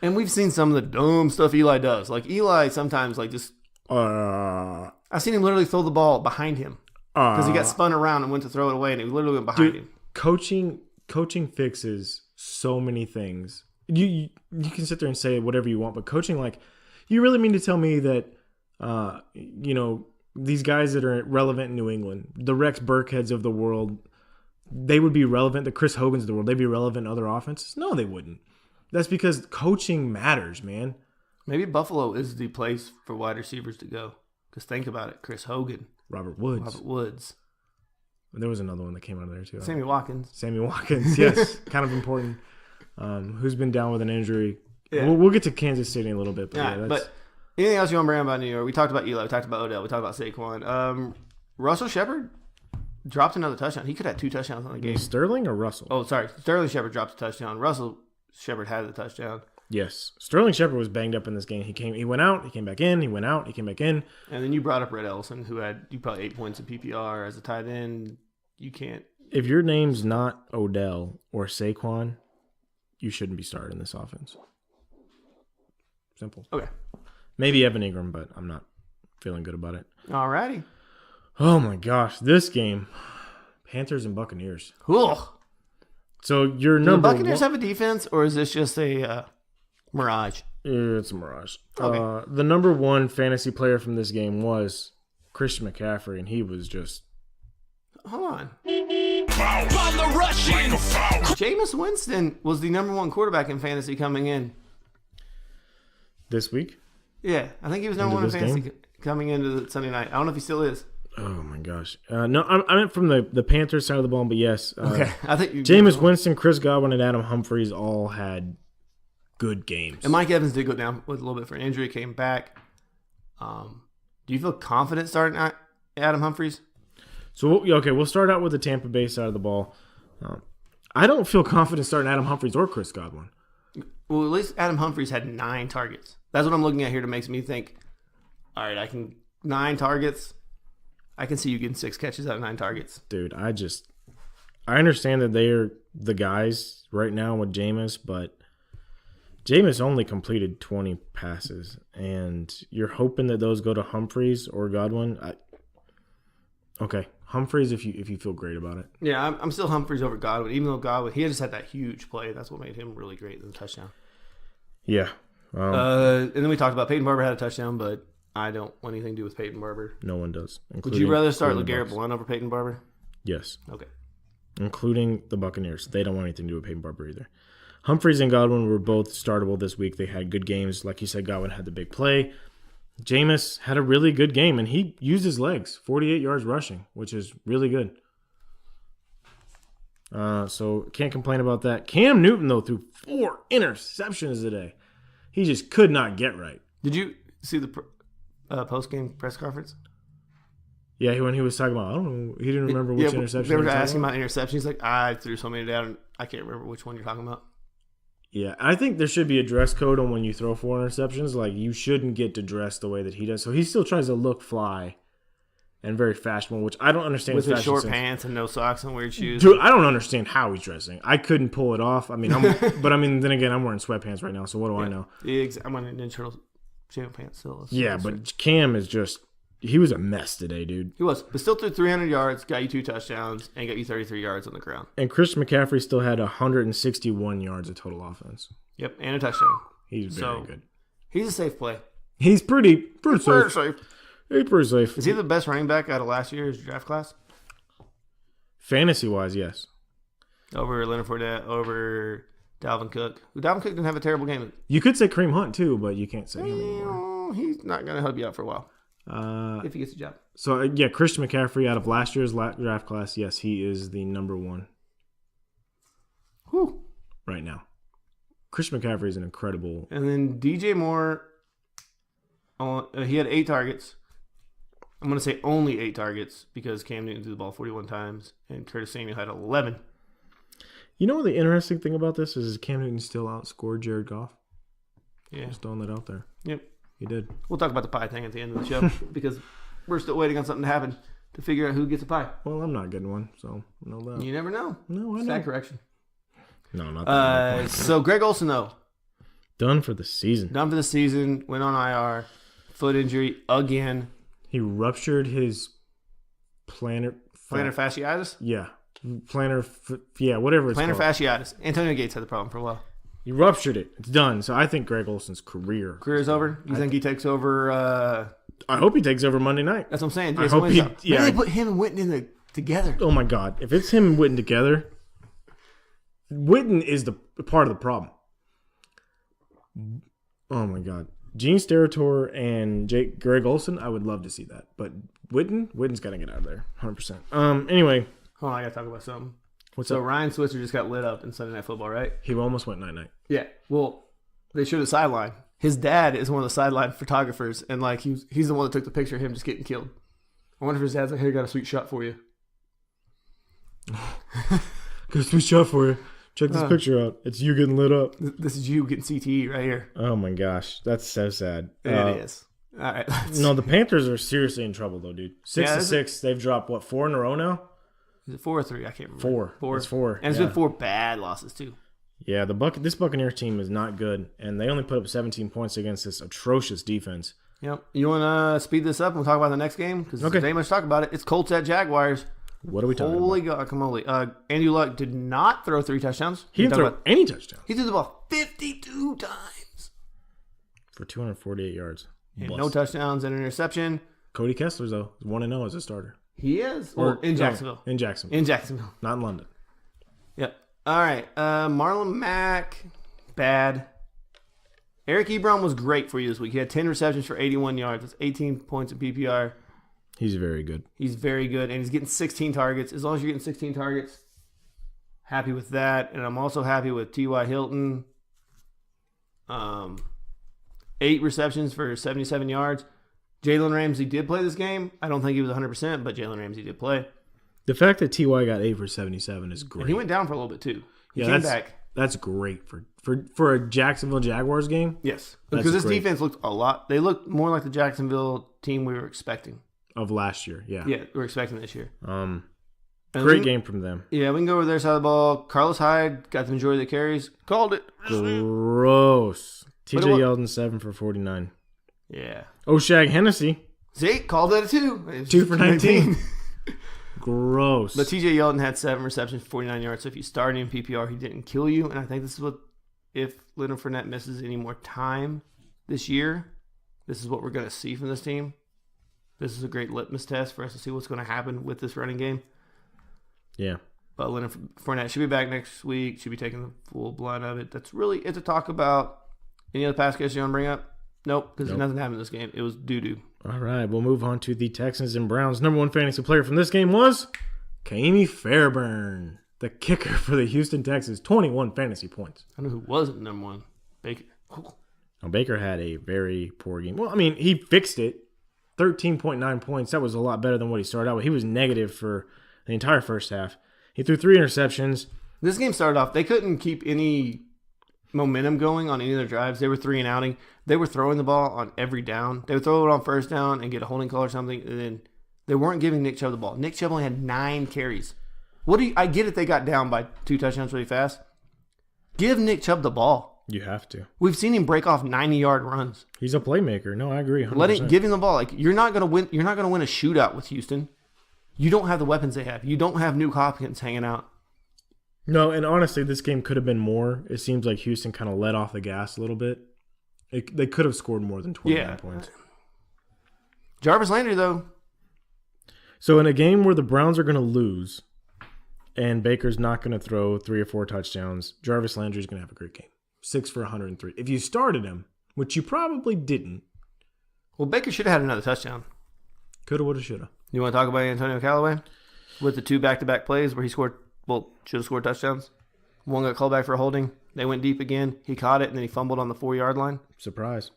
And we've seen some of the dumb stuff Eli does. Like Eli sometimes just. I've seen him literally throw the ball behind him. Because he got spun around and went to throw it away, and he literally went behind him. Coaching fixes so many things. You can sit there and say whatever you want, but coaching, you really mean to tell me that, these guys that are relevant in New England, the Rex Burkheads of the world, they would be relevant. The Chris Hogans of the world, they'd be relevant in other offenses? No, they wouldn't. That's because coaching matters, man. Maybe Buffalo is the place for wide receivers to go. Because think about it, Chris Hogan. Robert Woods. There was another one that came out of there too. Sammy Watkins, yes, kind of important. Who's been down with an injury? Yeah. We'll get to Kansas City in a little bit. But, but anything else you want to bring up about New York? We talked about Eli, we talked about Odell, we talked about Saquon. Russell Shepard dropped another touchdown. He could have 2 touchdowns on the game. Sterling or Russell? Oh, sorry. Sterling Shepard dropped a touchdown. Russell Shepard had the touchdown. Yes. Sterling Shepard was banged up in this game. He went out, he came back in, he went out, he came back in. And then you brought up Red Ellison, who had probably 8 points in PPR as a tight end. You can't. If your name's not Odell or Saquon, you shouldn't be starting this offense. Simple. Okay. Maybe Evan Ingram, but I'm not feeling good about it. All righty. Oh my gosh, this game. Panthers and Buccaneers. Ugh. So your Do number the Buccaneers have a defense, or is this just a mirage? It's a mirage. Okay. The number 1 fantasy player from this game was Christian McCaffrey, and he was just... Hold on. Foul. By the Russians. Jameis Winston was the number 1 quarterback in fantasy coming in. This week? Yeah, I think he was number 1 in fantasy coming into the Sunday night. I don't know if he still is. Oh my gosh! No, I meant from the Panthers side of the ball, but yes. Okay, I think Jameis Winston, Chris Godwin, and Adam Humphries all had good games. And Mike Evans did go down with a little bit for an injury, came back. Do you feel confident starting Adam Humphries? So we'll start out with the Tampa Bay side of the ball. I don't feel confident starting Adam Humphries or Chris Godwin. Well, at least Adam Humphries had 9 targets. That's what I'm looking at here. That makes me think, all right, 9 targets. I can see you getting 6 catches out of 9 targets. Dude, I understand that they're the guys right now with Jameis, but Jameis only completed 20 passes, and you're hoping that those go to Humphries or Godwin. Okay, Humphreys if you feel great about it. Yeah, I'm still Humphreys over Godwin, even though Godwin, he just had that huge play. That's what made him really great in the touchdown. Yeah. And then we talked about Peyton Barber had a touchdown, but I don't want anything to do with Peyton Barber. No one does. Would you rather start LeGarrette Blount over Peyton Barber? Yes. Okay. Including the Buccaneers. They don't want anything to do with Peyton Barber either. Humphreys and Godwin were both startable this week. They had good games. Like you said, Godwin had the big play. Jameis had a really good game, and he used his legs. 48 yards rushing, which is really good. So can't complain about that. Cam Newton, though, threw 4 interceptions today. He just could not get right. Did you see the post-game press conference? Yeah, when he was talking about, I don't know, he didn't remember which interception. They were asking about interceptions. He's like, I threw so many down, I can't remember which one you're talking about. Yeah, I think there should be a dress code on when you throw 4 interceptions. Like, you shouldn't get to dress the way that he does. So he still tries to look fly and very fashionable, which I don't understand. With his short pants and no socks and weird shoes. Dude, I don't understand how he's dressing. I couldn't pull it off. I mean, then again, I'm wearing sweatpants right now, so what do I know? I'm wearing internal pants still. Yeah, but Cam is just, he was a mess today, dude. He was, but still threw 300 yards, got you 2 touchdowns, and got you 33 yards on the ground. And Christian McCaffrey still had 161 yards of total offense. Yep, and a touchdown. He's very good. He's a safe play. He's pretty safe. Safe. He's pretty safe. Is he the best running back out of last year's draft class? Fantasy-wise, yes. Over Leonard Fournette, over Dalvin Cook. Dalvin Cook didn't have a terrible game. You could say Kareem Hunt, too, but you can't say him anymore. He's not going to help you out for a while. If he gets a job. So, yeah, Christian McCaffrey out of last year's draft class, yes, he is the number 1. Whew. Right now. Christian McCaffrey is an incredible. And then DJ Moore, he had 8 targets. I'm going to say only 8 targets because Cam Newton threw the ball 41 times and Curtis Samuel had 11. You know what the interesting thing about this is Cam Newton still outscored Jared Goff? Yeah. Just throwing that out there. Yep. He did. We'll talk about the pie thing at the end of the show because we're still waiting on something to happen to figure out who gets a pie. Well, I'm not getting one, so know that. You never know. No, I know. Stat correction. No, not that. So Greg Olsen, though. Done for the season. Done for the season. Went on IR. Foot injury again. He ruptured his plantar fasciitis? Yeah. Whatever it's plantar called. fasciitis. Antonio Gates had the problem for a while. He ruptured it. It's done. So I think Greg Olsen's career is over? You think he takes over? I hope he takes over Monday night. That's what I'm saying. I hope he. Yeah. Maybe they put him and Witten together. Oh my God! If it's him and Witten together, Witten is the part of the problem. Oh my God! Gene Steratore and Greg Olsen, I would love to see that. But Witten's got to get out of there, 100%. Anyway, hold on, I got to talk about something. What's so up? Ryan Switzer just got lit up in Sunday Night Football, right? He almost went night-night. Yeah. Well, they showed the sideline. His dad is one of the sideline photographers, and like he's the one that took the picture of him just getting killed. I wonder if his dad's like, "Hey, I got a sweet shot for you." Got a sweet shot for you. Check this picture out. It's you getting lit up. This is you getting CTE right here. Oh my gosh, that's so sad. It is. All right. No, the Panthers are seriously in trouble though, dude. 6-6. They've dropped 4 in a row now. Is it 4 or 3? I can't remember. 4. It's 4. And it's been 4 bad losses too. Yeah, this Buccaneers team is not good, and they only put up 17 points against this atrocious defense. Yep. You want to speed this up and we'll talk about the next game? Because there's ain't much to talk about it. It's Colts at Jaguars. What are we talking Holy about? guacamole. Andrew Luck did not throw 3 touchdowns. He didn't throw any touchdowns. He threw the ball 52 times. For 248 yards. No touchdowns and an interception. Cody Kessler's, though, is 1-0 as a starter. He is? Or in Jacksonville. In Jacksonville. In Jacksonville. Not in London. Yep. All right. Marlon Mack, bad. Eric Ebron was great for you this week. He had 10 receptions for 81 yards. That's 18 points in PPR. He's very good. He's very good, and he's getting 16 targets. As long as you're getting 16 targets, happy with that. And I'm also happy with T.Y. Hilton. 8 receptions for 77 yards. Jalen Ramsey did play this game. I don't think he was 100%, but Jalen Ramsey did play. The fact that T.Y. got 8 for 77 is great. And he went down for a little bit, too. He came back. That's great for a Jacksonville Jaguars game. Yes. Because this defense looked a lot. They looked more like the Jacksonville team we were expecting. Of last year, yeah. Yeah, we're expecting this year. Great game from them. Yeah, we can go over their side of the ball. Carlos Hyde got the majority of the carries. Called it. Gross. TJ Yeldon 7 for 49. Yeah. Oshag Hennessy. See, called it a 2. 2 for 19. gross. But TJ Yeldon had 7 receptions, 49 yards. So if you start him in PPR, he didn't kill you. And I think this is what, if Leonard Fournette misses any more time this year, this is what we're going to see from this team. This is a great litmus test for us to see what's going to happen with this running game. Yeah. But Leonard Fournette should be back next week. Should be taking the full blood of it. That's really it to talk about. Any other pass catch you want to bring up? Nope, because nothing happened in this game. It was doo-doo. All right, we'll move on to the Texans and Browns. Number 1 fantasy player from this game was Ka'imi Fairburn, the kicker for the Houston Texans. 21 fantasy points. I know who wasn't number 1. Baker. Now, Baker had a very poor game. Well, I mean, he fixed it. 13.9 points. That was a lot better than what he started out with. He was negative for the entire first half. He threw 3 interceptions. This game started off, they couldn't keep any momentum going on any of their drives. They were 3 and outing. They were throwing the ball on every down. They would throw it on first down and get a holding call or something, and then they weren't giving Nick Chubb the ball. Nick Chubb only had 9 carries. I get it, they got down by 2 touchdowns really fast. Give Nick Chubb the ball. You have to. We've seen him break off 90-yard runs. He's a playmaker. No, I agree. 100%. Give him the ball. Like, you're not gonna win a shootout with Houston. You don't have the weapons they have. You don't have Nuke Hopkins hanging out. No, and honestly, this game could have been more. It seems like Houston kind of let off the gas a little bit. They could have scored more than 29 points. Jarvis Landry, though. So in a game where the Browns are going to lose and Baker's not going to throw 3 or 4 touchdowns, Jarvis Landry's going to have a great game. 6 for 103. If you started him, which you probably didn't. Well, Baker should have had another touchdown. Coulda, woulda, shoulda. You want to talk about Antonio Callaway? With the 2 back-to-back plays where he should have scored touchdowns. One got called back for holding. They went deep again. He caught it, and then he fumbled on the 4-yard line. Surprise.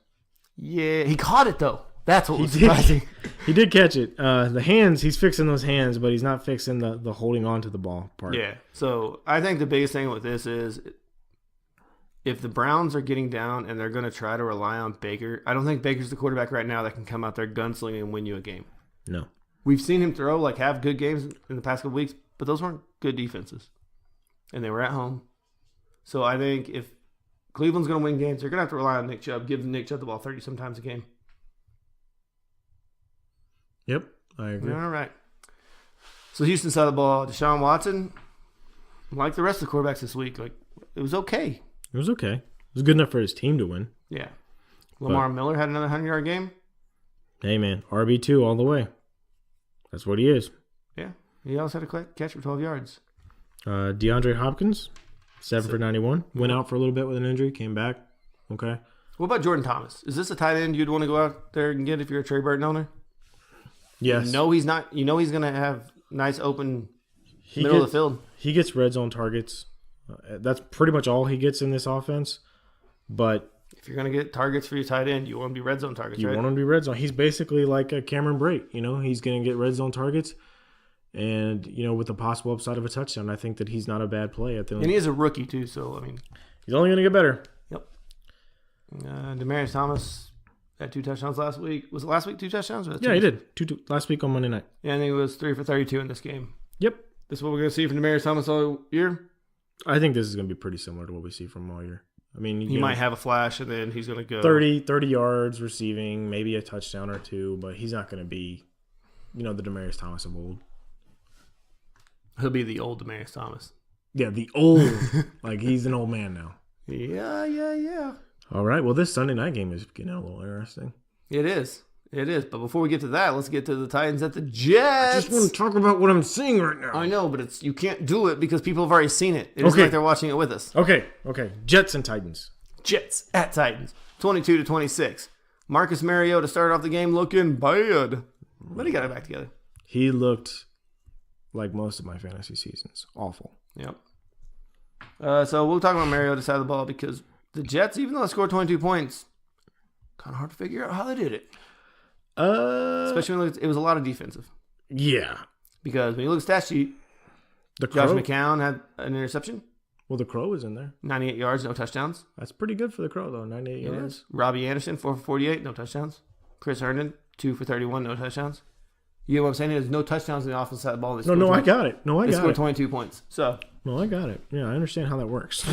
Yeah, he caught it, though. That's what was surprising. He did catch it. The hands, he's fixing those hands, but he's not fixing the holding on to the ball part. Yeah, so I think the biggest thing with this is if the Browns are getting down and they're going to try to rely on Baker, I don't think Baker's the quarterback right now that can come out there gunslinging and win you a game. No. We've seen him have good games in the past couple weeks, but those weren't good defenses. And they were at home. So I think if Cleveland's going to win games, they're going to have to rely on Nick Chubb. Give Nick Chubb the ball 30-some times a game. Yep, I agree. All right. So Houston side of the ball, Deshaun Watson, like the rest of the quarterbacks this week, it was okay. It was okay. It was good enough for his team to win. Yeah. Lamar Miller had another 100-yard game. Hey, man, RB2 all the way. That's what he is. Yeah. He also had a catch for 12 yards. DeAndre Hopkins, 7 for 91. Went out for a little bit with an injury, came back. Okay. What about Jordan Thomas? Is this a tight end you'd want to go out there and get if you're a Trey Burton owner? Yes. No, he's not. You know he's going to have nice open middle of the field. He gets red zone targets. That's pretty much all he gets in this offense. But if you're going to get targets for your tight end, you want to be red zone targets, you right? want him to be red zone. He's basically like a Cameron Brate. He's going to get red zone targets. And, with the possible upside of a touchdown, I think that he's not a bad play. And he is a rookie, too, so, he's only going to get better. Yep. Demaryius Thomas had 2 touchdowns last week. Was it last week 2 touchdowns? Yeah, he did. 2 last week on Monday night. Yeah, I think it was 3 for 32 in this game. Yep. This is what we're going to see from Demaryius Thomas all year? I think this is going to be pretty similar to what we see from all year. He might have a flash, and then he's going to go 30 yards receiving, maybe a touchdown or 2, but he's not going to be, the Demaryius Thomas of old. He'll be the old Demaryius Thomas. Yeah, the old. He's an old man now. Yeah. All right. Well, this Sunday night game is getting a little interesting. It is. But before we get to that, let's get to the Titans at the Jets. I just want to talk about what I'm seeing right now. I know, but you can't do it because people have already seen it. It's like they're watching it with us. Okay. Jets and Titans. Jets at Titans. 22-26. Marcus Mariota started off the game looking bad. But he got it back together. He looked like most of my fantasy seasons. Awful. Yep. So we'll talk about Mariota side of the ball because the Jets, even though they scored 22 points, kind of hard to figure out how they did it. Especially when it was a lot of defensive. Yeah. Because when you look at stat sheet, Josh McCown had an interception. Well, the Crow was in there. 98 yards, no touchdowns. That's pretty good for the Crow, though. 98 yards. Robbie Anderson, 4 for 48, no touchdowns. Chris Herndon, 2 for 31, no touchdowns. You know what I'm saying? There's no touchdowns in the offensive side of the ball. No, I got it. They scored 22 points. So. No, I got it. Yeah, I understand how that works.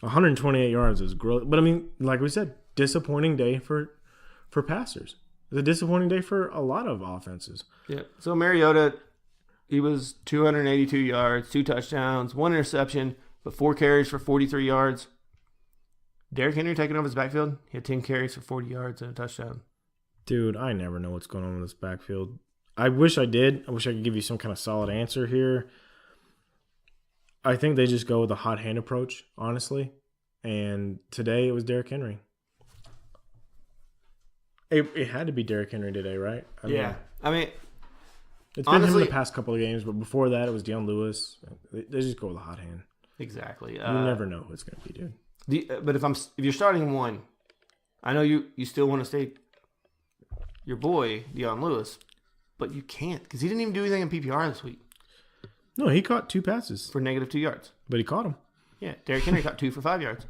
128 yards is gross. But, like we said, disappointing day for passers. It's a disappointing day for a lot of offenses. Yeah. So, Mariota, He was 282 yards, 2 touchdowns, 1 interception, but 4 carries for 43 yards. Derrick Henry taking over his backfield. He had 10 carries for 40 yards and a touchdown. Dude, I never know what's going on with this backfield. I wish I did. I wish I could give you some kind of solid answer here. I think they just go with a hot hand approach, honestly. And today it was Derrick Henry. It had to be Derrick Henry today, right? I mean, it's honestly, been him in the past couple of games, but before that it was Deion Lewis. They just go with a hot hand. exactly. You never know who it's going to be, dude. But if you're starting one, I know you still want to stay your boy Deion Lewis, but you can't because he didn't even do anything in PPR this week No, he caught 2 passes, for negative 2 yards. but he caught them. Yeah, Derrick Henry caught 2 for 5 yards.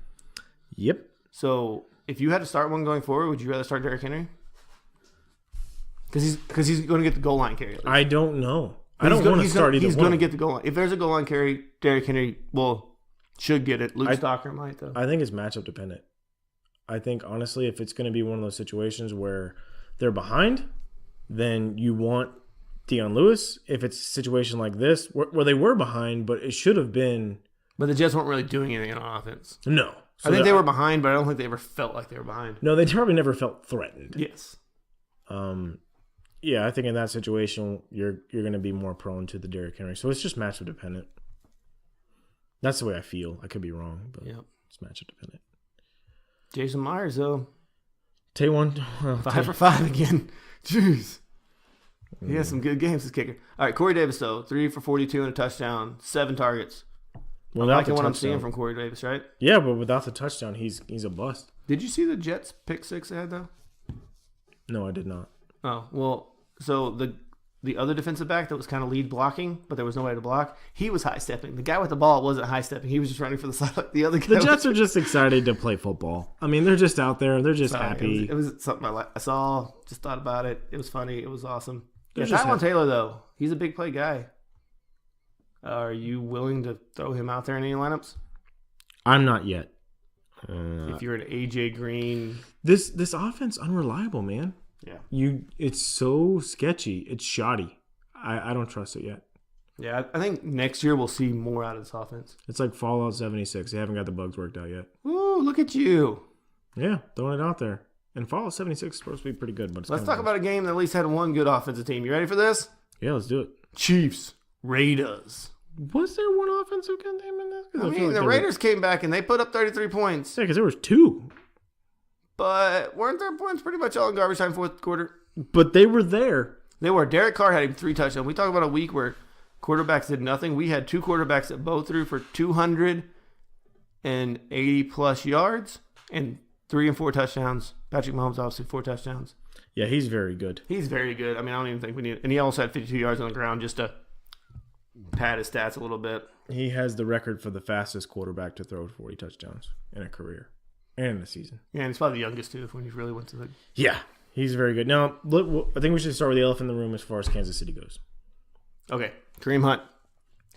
Yep. So if you had to start one going forward, would you rather start Derrick Henry? Because he's going to get the goal line carry. I don't know. I don't want to start either He's one. going to get the goal line. If there's a goal line carry, Derrick Henry should get it. Luke Stalker might though. I think it's matchup dependent. I think honestly, if it's going to be one of those situations where they're behind, then you want Deion Lewis. If it's a situation like this where they were behind, but it should have been. But the Jets weren't really doing anything on offense. No. I think they were behind, but I don't think they ever felt like they were behind. No, they probably never felt threatened. Yes. Yeah, I think in that situation, you're going to be more prone to the Derrick Henry. So it's just matchup dependent. That's the way I feel. I could be wrong, but it's matchup dependent. Jason Myers, though. Tay one. 5 for 5 again. Jeez. He has some good games, this kicker. All right, Corey Davis, though. 3 for 42 and a touchdown. 7 targets. I'm liking what I'm seeing from Corey Davis, right? Yeah, but without the touchdown, he's a bust. Did you see the Jets pick 6 they had, though? No, I did not. Oh, well, so the other defensive back that was kind of lead blocking, but there was nobody to block, he was high-stepping. The guy with the ball wasn't high-stepping. He was just running for the sideline. The other guy The Jets are just excited to play football. I mean, they're just out there. They're just happy. It was something I saw, just thought about it. It was funny. It was awesome. They're Yeah, just Tyrone Taylor, though, he's a big play guy. Are you willing to throw him out there in any lineups? I'm not yet. If you're an AJ Green. This offense unreliable, man. Yeah. It's so sketchy. It's shoddy. I don't trust it yet. Yeah, I think next year we'll see more out of this offense. It's like Fallout 76. They haven't got the bugs worked out yet. Ooh, look at you. Yeah, throwing it out there. And Fallout 76 is supposed to be pretty good, but it's Let's talk about a game that at least had one good offensive team. You ready for this? Yeah, let's do it. Chiefs, Raiders. Was there one offensive good name in this? I mean, the Raiders came back and they put up 33 points. Yeah, because there was 2. But weren't their points pretty much all in garbage time fourth quarter? But they were there. They were. Derek Carr had 3 touchdowns. We talk about a week where quarterbacks did nothing. We had 2 quarterbacks that both threw for 280-plus yards and 3 and 4 touchdowns. Patrick Mahomes, obviously, 4 touchdowns. Yeah, he's very good. He's very good. I mean, I don't even think we need... And he also had 52 yards on the ground just to pad his stats a little bit. He has the record for the fastest quarterback to throw 40 touchdowns in a career and in a season. Yeah, and he's probably the youngest, too, when he really went to the... Yeah, he's very good. Now, look, I think we should start with the elephant in the room as far as Kansas City goes. Okay, Kareem Hunt.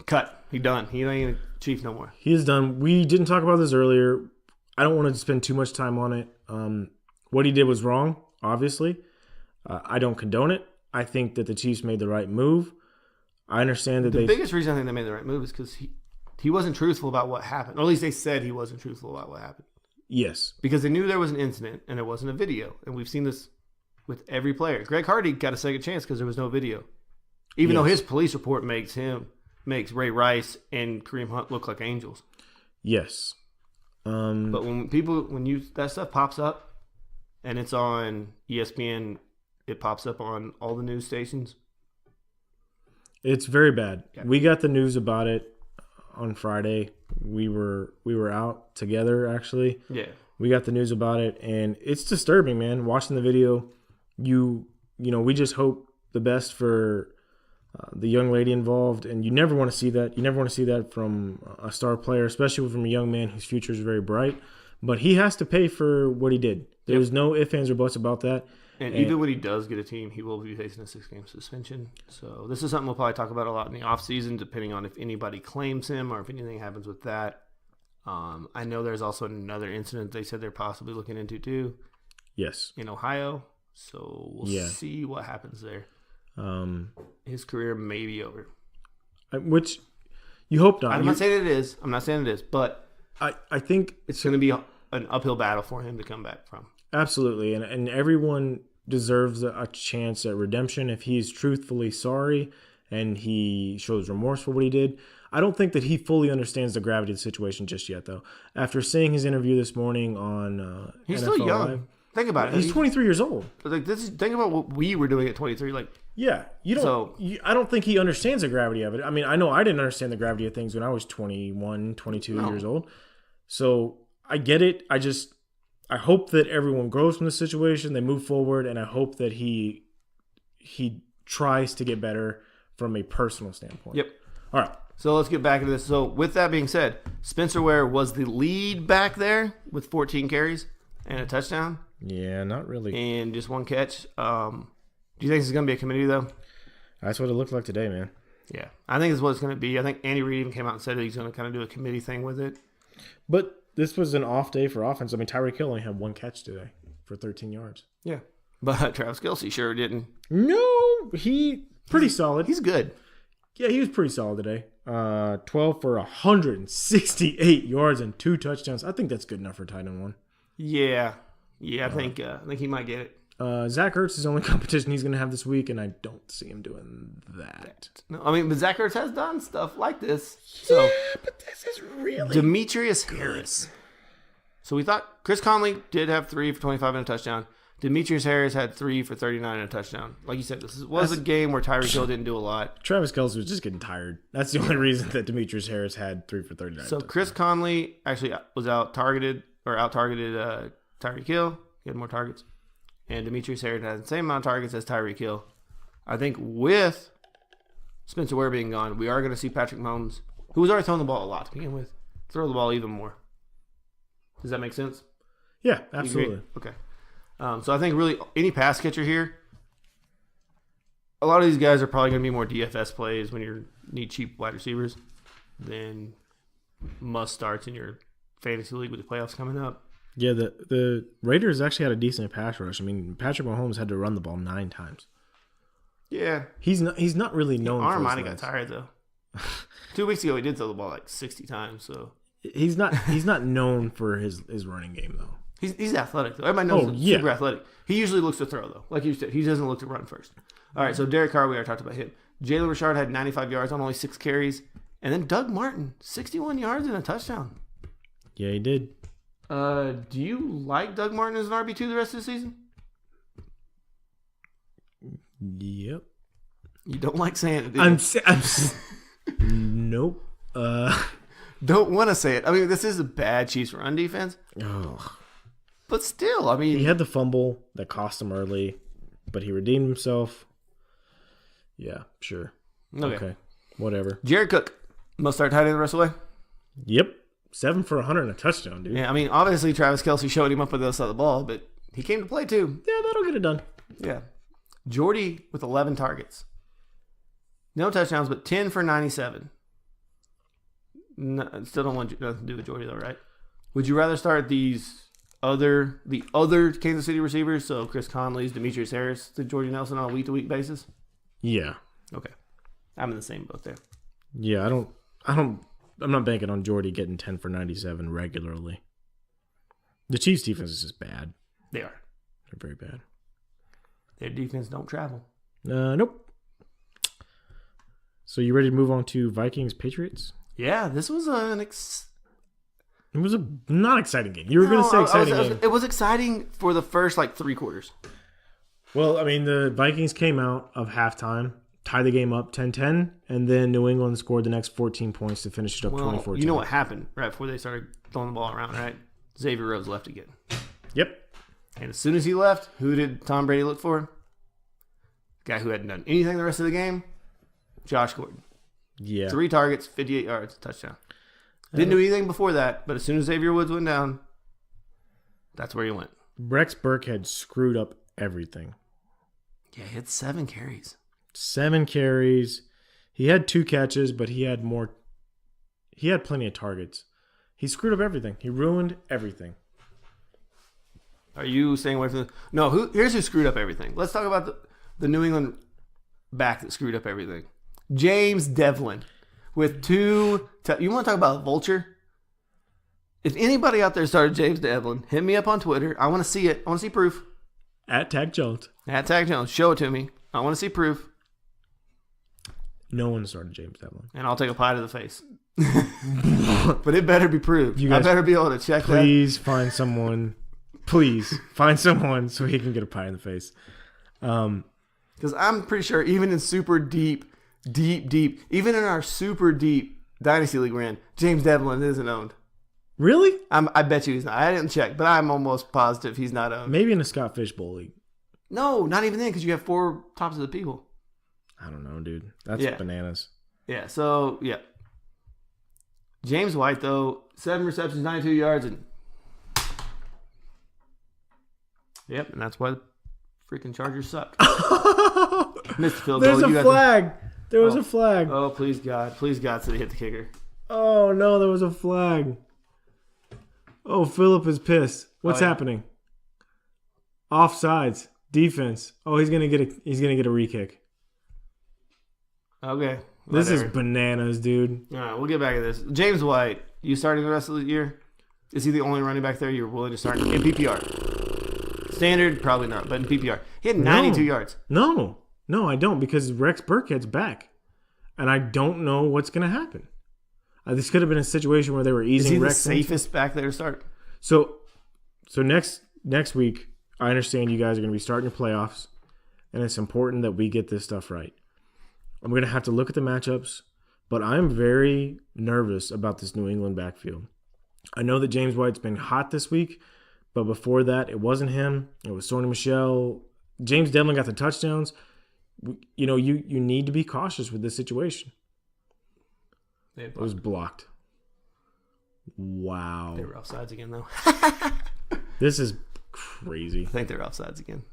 Cut. He done. He ain't a Chief no more. He is done. We didn't talk about this earlier. I don't want to spend too much time on it. What he did was wrong, obviously. I don't condone it. I think that the Chiefs made the right move. I understand that the biggest reason I think they made the right move is because he wasn't truthful about what happened. Or at least they said he wasn't truthful about what happened. Yes. Because they knew there was an incident and there wasn't a video. And we've seen this with every player. Greg Hardy got a second chance because there was no video. Even though his police report makes Ray Rice and Kareem Hunt look like angels. Yes. But when that stuff pops up and it's on ESPN, it pops up on all the news stations. It's very bad. Yeah. We got the news about it on Friday. We were out together, actually. Yeah. We got the news about it, and it's disturbing, man. Watching the video, we just hope the best for the young lady involved, and you never want to see that. You never want to see that from a star player, especially from a young man whose future is very bright. But he has to pay for what he did. There's no ifs, ands, or buts about that. And even when he does get a team, he will be facing a 6-game suspension. So this is something we'll probably talk about a lot in the offseason, depending on if anybody claims him or if anything happens with that. I know there's also another incident they said they're possibly looking into too. Yes. In Ohio. So we'll see what happens there. His career may be over. which you hope not. I'm not saying it is. But I think it's going to be an uphill battle for him to come back from. Absolutely, and everyone deserves a chance at redemption if he's truthfully sorry and he shows remorse for what he did. I don't think that he fully understands the gravity of the situation just yet, though. After seeing his interview this morning on he's NFL still young. Live, think about it. He's 23 years old. Like think about what we were doing at 23. Like, yeah, I don't think he understands the gravity of it. I mean, I know I didn't understand the gravity of things when I was 21, 22 years old. So I get it. I hope that everyone grows from the situation, they move forward, and I hope that he tries to get better from a personal standpoint. Yep. All right. So let's get back into this. So with that being said, Spencer Ware was the lead back there with 14 carries and a touchdown. Yeah, not really. And just one catch. Do you think this is going to be a committee, though? That's what it looked like today, man. Yeah. I think it's what it's going to be. I think Andy Reid even came out and said that he's going to kind of do a committee thing with it. But this was an off day for offense. I mean, Tyreek Hill only had one catch today for 13 yards. Yeah. But Travis Kelce sure didn't. No, pretty solid. He's good. Yeah, he was pretty solid today. 12 for 168 yards and 2 touchdowns. I think that's good enough for tight end one. Yeah. I think he might get it. Zach Ertz is the only competition he's going to have this week, and I don't see him doing that. No, I mean, but Zach Ertz has done stuff like this. So, yeah, but this is really Demetrius Harris. So we thought Chris Conley did have 3 for 25 and a touchdown. Demetrius Harris had 3 for 39 and a touchdown. Like you said, this was a game where Tyreek Hill didn't do a lot. Travis Kelce was just getting tired. That's the only reason that Demetrius Harris had 3 for 39. So Chris Conley actually was out-targeted Tyreek Hill. He had more targets. And Demetrius Harris had the same amount of targets as Tyreek Hill. I think with Spencer Ware being gone, we are going to see Patrick Mahomes, who was already throwing the ball a lot to begin with, throw the ball even more. Does that make sense? Yeah, absolutely. Okay. So I think really any pass catcher here, a lot of these guys are probably going to be more DFS plays when you need cheap wide receivers than must starts in your fantasy league with the playoffs coming up. Yeah, the Raiders actually had a decent pass rush. I mean, Patrick Mahomes had to run the ball 9 times. Yeah. He's not really known for his Armani got tired, though. 2 weeks ago, he did throw the ball like 60 times. So he's not known for his running game, though. He's athletic, though. Everybody knows he's super athletic. He usually looks to throw, though. Like you said, he doesn't look to run first. All right, so Derek Carr, we already talked about him. Jalen Richard had 95 yards on only 6 carries. And then Doug Martin, 61 yards and a touchdown. Yeah, he did. Do you like Doug Martin as an RB2 the rest of the season? Yep. You don't like saying it, do you? Nope. Don't want to say it. I mean, this is a bad Chiefs run defense. Oh. But still, I mean... He had the fumble that cost him early, but he redeemed himself. Yeah, sure. Okay. Whatever. Jared Cook, must start tight end the rest of the way? Yep. 7 for 100 and a touchdown, dude. Yeah, I mean, obviously Travis Kelce showed him up with the other side of the ball, but he came to play too. Yeah, that'll get it done. Yeah. Jordy with 11 targets. No touchdowns, but 10 for 97. No, still don't want nothing to do with Jordy, though, right? Would you rather start the other Kansas City receivers, so Chris Conley's, Demetrius Harris, to Jordy Nelson on a week-to-week basis? Yeah. Okay. I'm in the same boat there. Yeah, I'm not banking on Jordy getting 10 for 97 regularly. The Chiefs' defense is just bad. They are. They're very bad. Their defense don't travel. Nope. So you ready to move on to Vikings-Patriots? Yeah, this was It was a not exciting game. You were going to say exciting game. It was exciting for the first, 3 quarters. Well, I mean, the Vikings came out of halftime, tied the game up 10-10, and then New England scored the next 14 points to finish it up 24-10. You know what happened right before they started throwing the ball around, right? Xavier Rhodes left again. Yep. And as soon as he left, who did Tom Brady look for? The guy who hadn't done anything the rest of the game? Josh Gordon. Yeah. 3 targets, 58 yards, touchdown. Didn't do anything before that, but as soon as Xavier Woods went down, that's where he went. Rex Burkhead screwed up everything. Yeah, he had 7 carries. 7 carries. He had 2 catches, but he had more. He had plenty of targets. He screwed up everything. He ruined everything. Are you staying away from the... No, here's who screwed up everything. Let's talk about the New England back that screwed up everything. James Devlin. with two. You want to talk about a vulture? If anybody out there started James Devlin, hit me up on Twitter. I want to see it. I want to see proof. At Tag Jones. At Tag Jones. Show it to me. I want to see proof. No one started James Devlin. And I'll take a pie to the face. But it better be proved. You guys, I better be able to check that. Please find someone. Please find someone so he can get a pie in the face. Because I'm pretty sure even in super deep, even in our super deep Dynasty League run, James Devlin isn't owned. Really? I bet you he's not. I didn't check, but I'm almost positive he's not owned. Maybe in a Scott Fish Bowl league. No, not even then, because you have 4 tops of the people. I don't know, dude. That's bananas. Yeah, so, yeah. James White, though, 7 receptions, 92 yards, and... Yep, and that's why the freaking Chargers suck. Missed the field goal. There's a flag. There was a flag. Oh, please, God. Please, God, so they hit the kicker. Oh, no, there was a flag. Oh, Phillip is pissed. What's happening? Offsides. Defense. Oh, he's gonna get a re-kick. Okay. This is bananas, dude. All right, we'll get back to this. James White, you starting the rest of the year? Is he the only running back there you're willing to start in PPR? Standard, probably not, but in PPR. He had 92 yards. No, I don't, because Rex Burkhead's back. And I don't know what's going to happen. This could have been a situation where they were easing Rex. Is he the safest back there to start? So next week, I understand you guys are going to be starting your playoffs, and it's important that we get this stuff right. I'm going to have to look at the matchups, but I'm very nervous about this New England backfield. I know that James White's been hot this week, but before that, it wasn't him. It was Sony Michel. James Devlin got the touchdowns. You need to be cautious with this situation. It was blocked. Wow. They were offsides again, though. This is crazy. I think they're offsides again.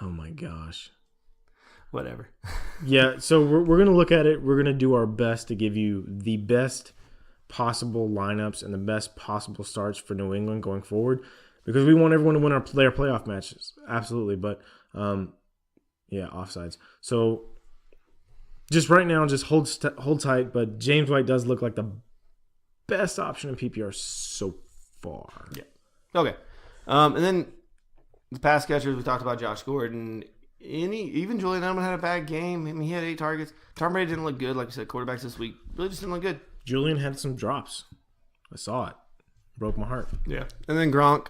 Oh, my gosh. Whatever. Yeah, so we're going to look at it. We're going to do our best to give you the best possible lineups and the best possible starts for New England going forward, because we want everyone to win their playoff matches. Absolutely. But, offsides. So just right now, just hold tight. But James White does look like the best option in PPR so far. Yeah. Okay. And then the pass catchers, we talked about Josh Gordon. Even Julian Edelman had a bad game. I mean, he had 8 targets. Tom Brady didn't look good. Like we said, quarterbacks this week really just didn't look good. Julian had some drops. I saw it. Broke my heart. Yeah. And then Gronk.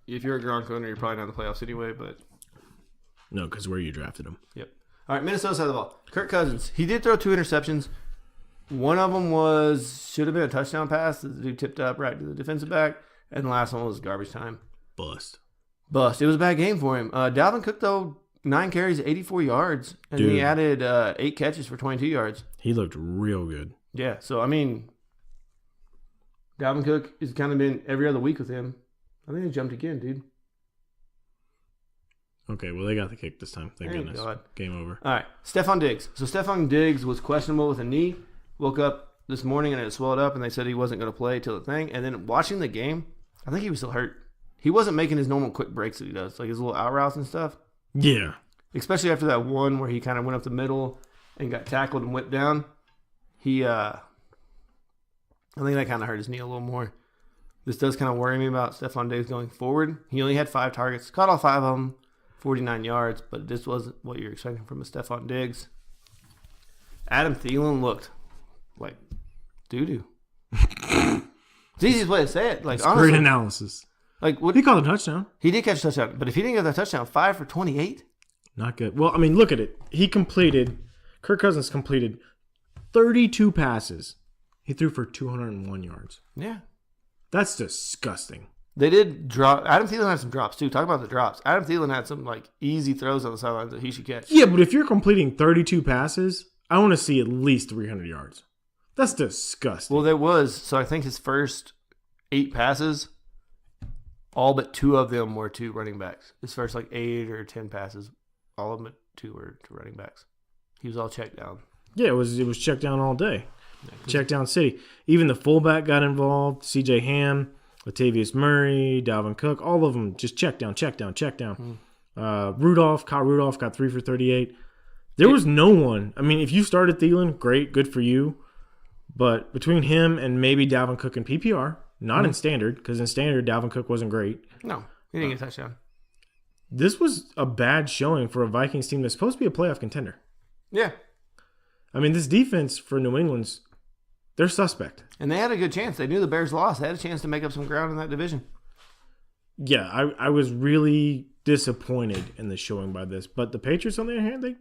If you're a Gronk owner, you're probably not in the playoffs anyway, but... No, because where you drafted him. Yep. All right, Minnesota side of the ball. Kirk Cousins. He did throw 2 interceptions. One of them should have been a touchdown pass. The dude tipped up right to the defensive back. And the last one was garbage time. Bust. It was a bad game for him. Dalvin Cook, though, 9 carries, 84 yards. And he added 8 catches for 22 yards. He looked real good. Yeah, so, I mean, Dalvin Cook has kind of been every other week with him. I think they jumped again, dude. Okay, well, they got the kick this time. Thank goodness. God. Game over. All right, Stephon Diggs. So Stephon Diggs was questionable with a knee. Woke up this morning and it swelled up, and they said he wasn't going to play till the thing. And then watching the game, I think he was still hurt. He wasn't making his normal quick breaks that he does, like his little out routes and stuff. Yeah. Especially after that one where he kind of went up the middle and got tackled and whipped down. I think that kind of hurt his knee a little more. This does kind of worry me about Stephon Diggs going forward. He only had 5 targets, caught all 5 of them, 49 yards, but this wasn't what you're expecting from a Stephon Diggs. Adam Thielen looked like doo-doo. It's the easiest way to say it. Like, honestly, great analysis. Like, he caught a touchdown. He did catch a touchdown, but if he didn't get that touchdown, 5 for 28? Not good. Well, I mean, look at it. Kirk Cousins completed 32 passes. He threw for 201 yards. Yeah. That's disgusting. They did drop. Adam Thielen had some drops, too. Talk about the drops. Adam Thielen had some, like, easy throws on the sidelines that he should catch. Yeah, but if you're completing 32 passes, I want to see at least 300 yards. That's disgusting. Well, there was. So I think his first 8 passes, all but 2 of them were to running backs. His first, 8 or 10 passes, all of them but 2 were to running backs. He was all checked down. Yeah, it was checked down all day. Check down city. Even the fullback got involved. C.J. Ham, Latavius Murray, Dalvin Cook, all of them just check down. Kyle Rudolph got 3 for 38. There was no one. I mean, if you started Thielen, great, good for you. But between him and maybe Dalvin Cook in PPR, not in standard, because in standard, Dalvin Cook wasn't great. No, he didn't get a touchdown. This was a bad showing for a Vikings team that's supposed to be a playoff contender. Yeah. I mean, this defense for New England's, they're suspect. And they had a good chance. They knew the Bears lost. They had a chance to make up some ground in that division. Yeah, I was really disappointed in the showing by this. But the Patriots, on the other hand, they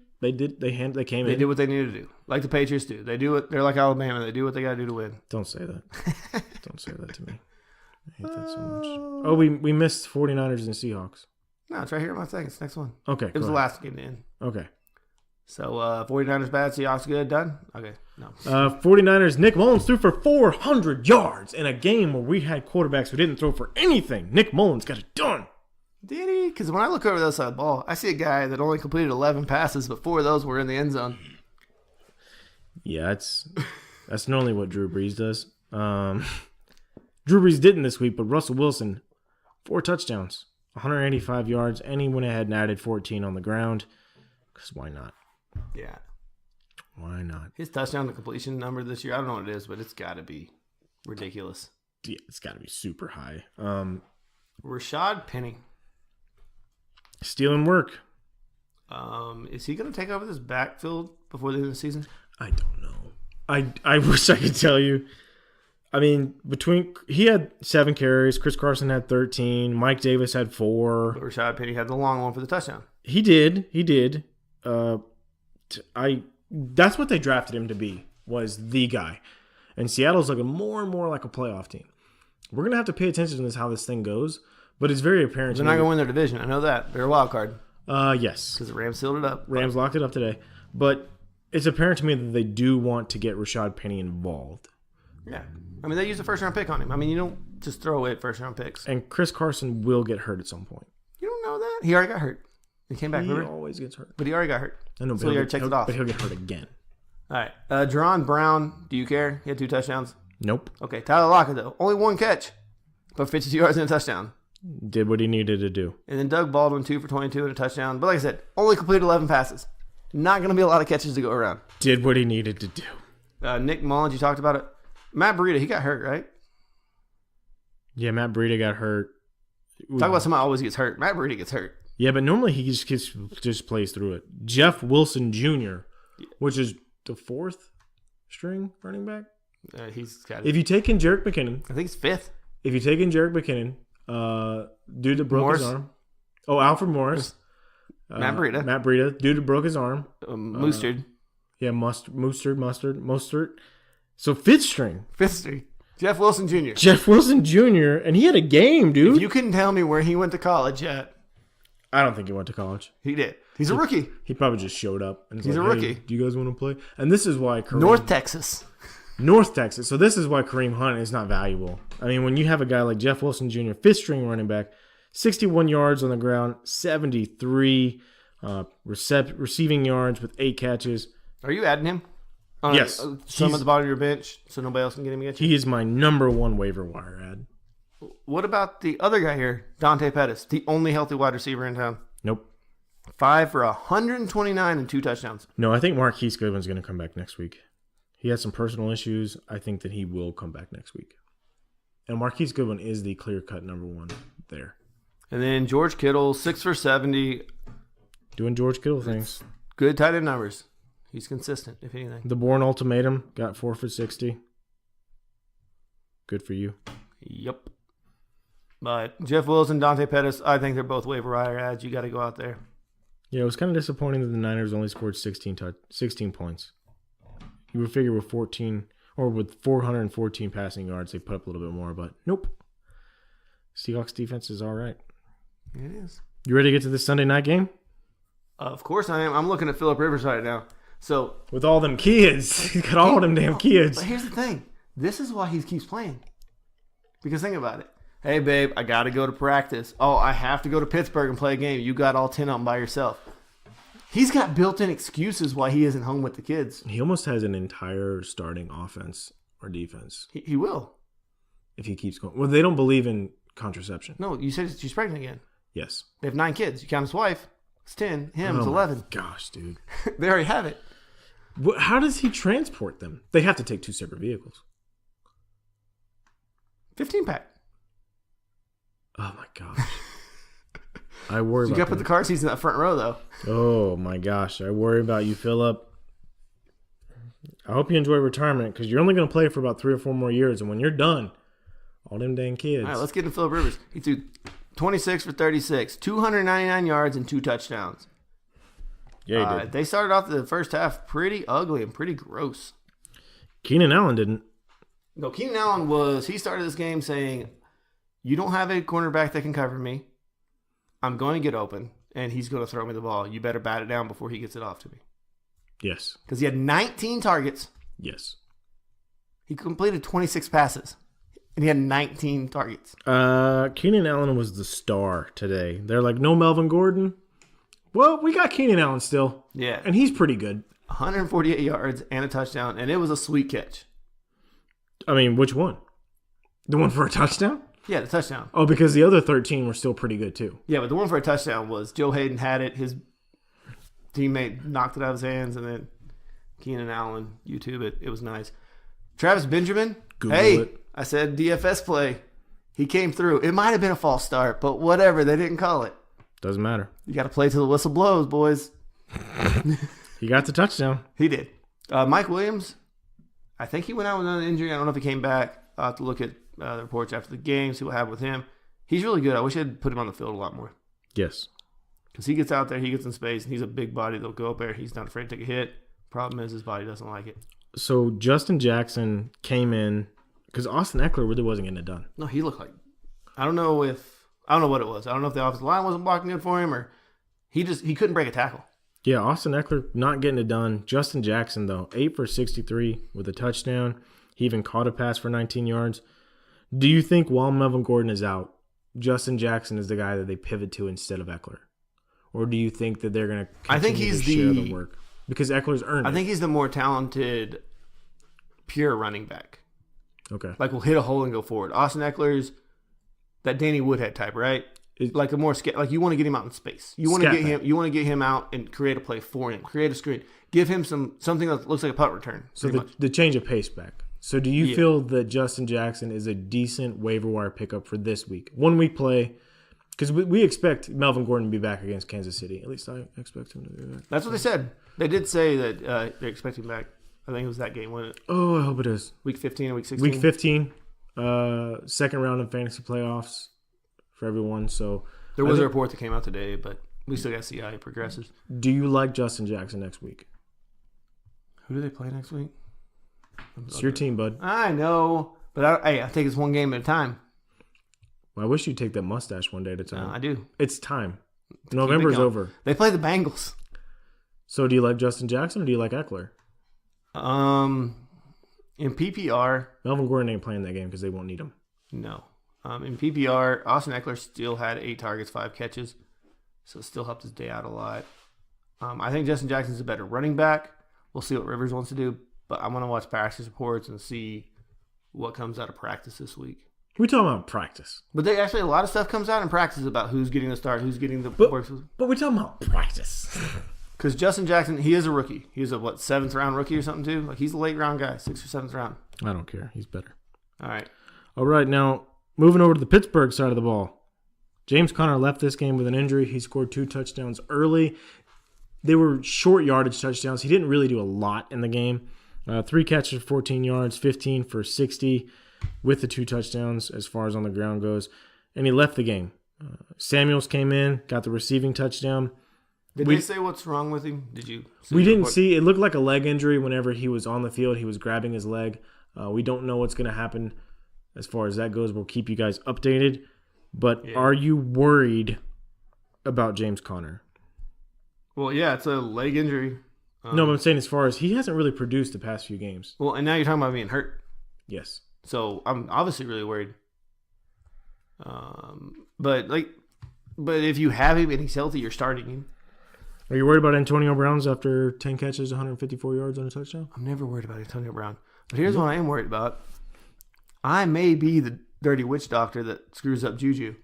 came in. They did what they needed to do, like the Patriots do. They do it. They're like Alabama. They do what they got to do to win. Don't say that. Don't say that to me. I hate that so much. Oh, we missed 49ers and Seahawks. No, it's right here on my thing. It's the next one. Okay, It was the last game to end. Okay. So 49ers bad, Seahawks good, done? Okay, no. 49ers, Nick Mullins threw for 400 yards in a game where we had quarterbacks who didn't throw for anything. Nick Mullins got it done. Did he? Because when I look over the other side of the ball, I see a guy that only completed 11 passes, but 4 of those were in the end zone. Yeah, that's normally what Drew Brees does. Drew Brees didn't this week, but Russell Wilson, 4 touchdowns, 185 yards, and he went ahead and added 14 on the ground. Because why not? Yeah. Why not? His touchdown to completion number this year, I don't know what it is, but it's got to be ridiculous. Yeah, it's got to be super high. Rashad Penny. Stealing work. Is he going to take over this backfield before the end of the season? I don't know. I wish I could tell you. I mean, he had 7 carries. Chris Carson had 13. Mike Davis had 4. But Rashad Penny had the long one for the touchdown. He did. That's what they drafted him to be, was the guy. And Seattle's looking more and more like a playoff team. We're going to have to pay attention to how this thing goes, but it's very apparent. They're not going to win their division. I know that. They're a wild card. Yes. Because the Rams sealed it up. Rams locked it up today. But it's apparent to me that they do want to get Rashad Penny involved. Yeah. I mean, they used a first-round pick on him. I mean, you don't just throw away first-round picks. And Chris Carson will get hurt at some point. You don't know that? He already got hurt. He came back, He remember? always gets hurt. But he already got hurt. I know, so he already checked it off. But he'll get hurt again. All right. Jerron Brown, do you care? He had 2 touchdowns. Nope. Okay. Tyler Lockett, though. Only 1 catch, but 52 yards and a touchdown. Did what he needed to do. And then Doug Baldwin, 2 for 22 and a touchdown. But like I said, only completed 11 passes. Not going to be a lot of catches to go around. Did what he needed to do. Nick Mullins, you talked about it. Matt Breida, he got hurt, right? Yeah, Matt Breida got hurt. Talk about somebody always gets hurt. Matt Breida gets hurt. Yeah, but normally he just plays through it. Jeff Wilson Jr., which is the 4th string running back. He's got. If you take in Jerick McKinnon, I think it's 5th. If you take in Jerick McKinnon, dude that broke his arm. Oh, Alfred Morris. Matt Breida. Dude that broke his arm. Mustard. Mustard. So 5th string. 5th string. Jeff Wilson Jr. Jeff Wilson Jr. And he had a game, dude. If you couldn't tell me where he went to college yet. I don't think he went to college. He did. He's a rookie. He probably just showed up. And He's like, a rookie. Hey, do you guys want to play? And this is why North Texas. So this is why Kareem Hunt is not valuable. I mean, when you have a guy like Jeff Wilson Jr., 5th string running back, 61 yards on the ground, 73 receiving yards with 8 catches. Are you adding him? Yes. Some at the bottom of your bench so nobody else can get him against you? He is my number 1 waiver wire ad. What about the other guy here, Dante Pettis, the only healthy wide receiver in town? Nope. 5 for 129 and 2 touchdowns. No, I think Marquise Goodwin's going to come back next week. He has some personal issues. I think that he will come back next week. And Marquise Goodwin is the clear-cut number 1 there. And then George Kittle, 6 for 70. Doing George Kittle things. Good tight end numbers. He's consistent, if anything. The Bourne Ultimatum got 4 for 60. Good for you. Yep. But Jeff Wilson, Dante Pettis, I think they're both waiver wire ads. You got to go out there. Yeah, it was kind of disappointing that the Niners only scored 16 points. You would figure with 414 passing yards, they put up a little bit more, but nope. Seahawks defense is all right. It is. You ready to get to this Sunday night game? Of course I am. I'm looking at Phillip Rivers right now. So with all them kids. He's got all them damn kids. But here's the thing. This is why he keeps playing. Because think about it. Hey, babe, I got to go to practice. Oh, I have to go to Pittsburgh and play a game. You got all 10 of them by yourself. He's got built-in excuses why he isn't home with the kids. He almost has an entire starting offense or defense. He will. If he keeps going. Well, they don't believe in contraception. No, you said she's pregnant again. Yes. They have 9 kids. You count his wife. It's 10. Him is 11. Gosh, dude. They already have it. How does he transport them? They have to take 2 separate vehicles. 15-pack. Oh, my gosh. I worry You about got to put the car seats in that front row, though. Oh, my gosh. I worry about you, Phillip. I hope you enjoy retirement because you're only going to play for about 3 or 4 more years. And when you're done, all them dang kids. All right, let's get to Phillip Rivers. He threw 26 for 36, 299 yards, and 2 touchdowns. Yeah, he did. They started off the first half pretty ugly and pretty gross. Keenan Allen didn't. No, Keenan Allen he started this game saying, you don't have a cornerback that can cover me. I'm going to get open, and he's going to throw me the ball. You better bat it down before he gets it off to me. Yes. Because he had 19 targets. Yes. He completed 26 passes, and he had 19 targets. Keenan Allen was the star today. They're like, no Melvin Gordon. Well, we got Keenan Allen still. Yeah. And he's pretty good. 148 yards and a touchdown, and it was a sweet catch. I mean, which one? The one for a touchdown? Yeah, the touchdown. Oh, because the other 13 were still pretty good, too. Yeah, but the one for a touchdown was Joe Hayden had it. His teammate knocked it out of his hands, and then Keenan Allen, YouTube it. It was nice. Travis Benjamin. Google it. I said DFS play. He came through. It might have been a false start, but whatever. They didn't call it. Doesn't matter. You got to play till the whistle blows, boys. He got the touchdown. He did. Mike Williams, I think he went out with an injury. I don't know if he came back. I'll have to look at the reports after the game, see what happened with him. He's really good. I wish I'd put him on the field a lot more. Yes. Because he gets out there, he gets in space, and he's a big body. They'll go up there. He's not afraid to take a hit. Problem is his body doesn't like it. So Justin Jackson came in because Austin Eckler really wasn't getting it done. No, he looked like I don't know what it was. I don't know if the offensive line wasn't blocking good for him or he couldn't break a tackle. Yeah, Austin Eckler not getting it done. Justin Jackson, though, 8 for 63 with a touchdown. He even caught a pass for 19 yards. Do you think while Melvin Gordon is out, Justin Jackson is the guy that they pivot to instead of Eckler? Or do you think that they're going to continue to share the work? Because Eckler's earned it. I think he's the more talented, pure running back. Okay. Like, will hit a hole and go forward. Austin Eckler's that Danny Woodhead type, right? Like a more like you want to get him out in space. You want to get him. You want to get him out and create a play for him. Create a screen. Give him something that looks like a punt return. So the change of pace back. So do you feel that Justin Jackson is a decent waiver wire pickup for this week? 1 week play. Because we expect Melvin Gordon to be back against Kansas City. At least I expect him to do that. That's what they said. They did say that they expect him back. I think it was that game, wasn't it? Oh, I hope it is. Week 15 or week 16? Week 15. Second round of fantasy playoffs for everyone. So there was a report that came out today, but we still got to see how it progresses. Do you like Justin Jackson next week? Who do they play next week? It's your team, bud. I know, but I think it's one game at a time. Well, I wish you'd take that mustache one day at a time. I do. It's time. November's over. They play the Bengals. So do you like Justin Jackson or do you like Eckler? In PPR, Melvin Gordon ain't playing that game because they won't need him. No. In PPR, Austin Eckler still had 8 targets, 5 catches, so it still helped his day out a lot. I think Justin Jackson's a better running back. We'll see what Rivers wants to do, but I'm going to watch practice reports and see what comes out of practice this week. We're talking about practice. But they actually, a lot of stuff comes out in practice about who's getting the start, who's getting the work. But we're talking about practice. Because Justin Jackson, he is a rookie. He's a, 7th round rookie or something, too? Like, he's a late round guy, 6th or 7th round. I don't care. He's better. All right, now, moving over to the Pittsburgh side of the ball. James Conner left this game with an injury. He scored 2 touchdowns early. They were short yardage touchdowns. He didn't really do a lot in the game. 3 catches, 14 yards, 15 for 60 with the 2 touchdowns as far as on the ground goes. And he left the game. Samuels came in, got the receiving touchdown. Did they say what's wrong with him? Did you see We didn't see. It looked like a leg injury whenever he was on the field. He was grabbing his leg. We don't know what's going to happen as far as that goes. We'll keep you guys updated. But Are you worried about James Conner? Well, yeah, it's a leg injury. No, but I'm saying as far as he hasn't really produced the past few games. Well, and now you're talking about being hurt. Yes. So I'm obviously really worried. But if you have him and he's healthy, you're starting him. Are you worried about Antonio Brown's after 10 catches, 154 yards on a touchdown? I'm never worried about Antonio Brown. But here's what I am worried about. I may be the dirty witch doctor that screws up Juju.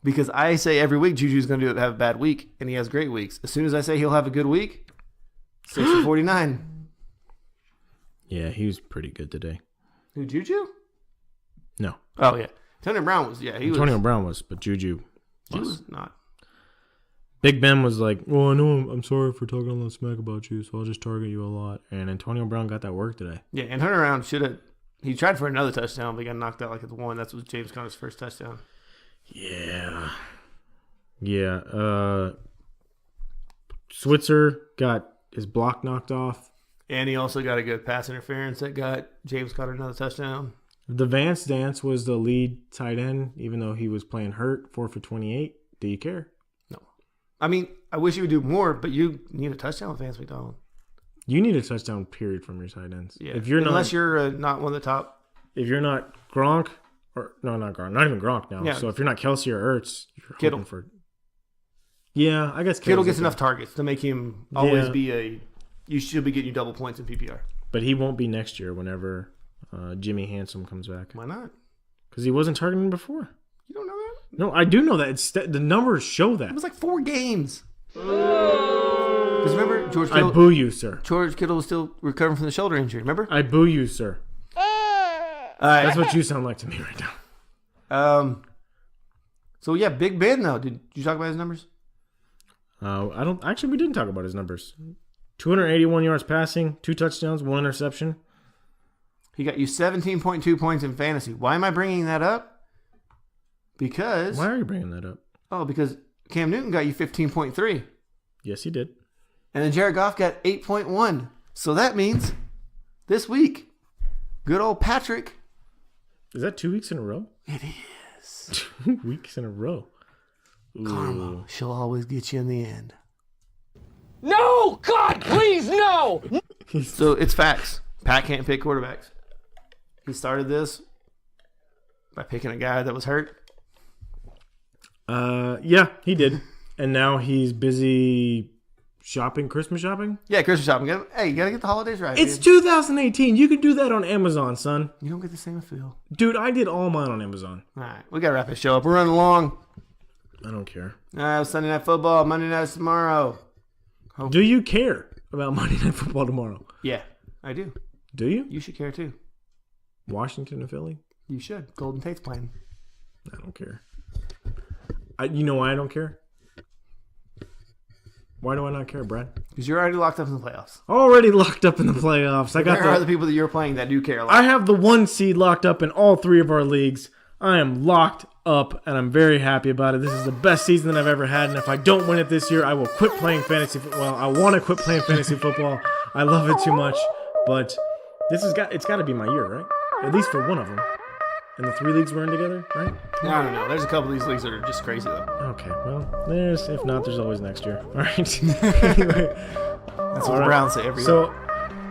Because I say every week Juju's going to have a bad week, and he has great weeks. As soon as I say he'll have a good week, 6 for 49. Yeah, he was pretty good today. Who, Juju? No. Oh, yeah. Antonio Brown was, yeah. Antonio Brown was, but Juju He was not. Big Ben was like, well, I know I'm sorry for talking all that smack about you, so I'll just target you a lot. And Antonio Brown got that work today. Yeah, Antonio Brown should have. He tried for another touchdown, but he got knocked out like at the one. That was James Conner's first touchdown. Yeah. Yeah. Switzer got his block knocked off. And he also got a good pass interference that got James Conner another touchdown. The Vance Dance was the lead tight end, even though he was playing hurt, 4 for 28. Do you care? No. I mean, I wish you would do more, but you need a touchdown with Vance McDonald. You need a touchdown, period, from your tight ends. Yeah. If you're Unless you're not one of the top. If you're not Gronk, or no, not Gronk, not even Gronk now. Yeah. So if you're not Kelsey or Ertz, you're Kittle. hoping for. Yeah, I guess Kittle Kittle's gets okay. enough targets to make him always Yeah. be a. You should be getting you double points in PPR. But he won't be next year whenever Jimmy Handsome comes back. Why not? Because he wasn't targeting before. You don't know that? No, I do know that. It's the numbers show that. It was like 4 games. Because remember, George I Kittle, boo you, sir. George Kittle was still recovering from the shoulder injury. Remember? I boo you, sir. All right. That's what you sound like to me right now. So yeah, Big Ben though. Did you talk about his numbers? I don't. Actually, we didn't talk about his numbers. 281 yards passing, 2 touchdowns, 1 interception. He got you 17.2 points in fantasy. Why am I bringing that up? Because Why are you bringing that up? because Cam Newton got you 15.3, Yes, he did. and then Jared Goff got 8.1. So that means this week, good old Patrick. Is that 2 weeks in a row? It is 2 weeks in a row. Ooh. karma. She'll always get you in the end. No! God, please, no! So it's facts. Pat can't pick quarterbacks. He started this by picking a guy that was hurt. Yeah, he did. And now he's busy shopping, Christmas shopping. Yeah, Christmas shopping. Hey, you gotta get the holidays right. It's dude. 2018. You can do that on Amazon, son. You don't get the same feel. Dude, I did all mine on Amazon. All right, we gotta wrap this show up. We're running long. I don't care. Sunday night football. Monday night's tomorrow. Do you care about Monday Night Football tomorrow? Yeah, I do. Do you? You should care too. Washington and Philly? You should. Golden Tate's playing. I don't care. You know why I don't care? Why do I not care, Brad? Because you're already locked up in the playoffs. Already locked up in the playoffs. There are other people that you're playing that do care a lot. I have the 1 seed locked up in all 3 of our leagues. I am locked up, and I'm very happy about it. This is the best season that I've ever had, and if I don't win it this year, I will quit playing fantasy football. Well, I want to quit playing fantasy football. I love it too much, but it's got to be my year, right? At least for one of them. And the 3 leagues we're in together, right? I don't know. There's a couple of these leagues that are just crazy though. Okay, well, if not, there's always next year. All right. Anyway, That's what the Browns say every year. so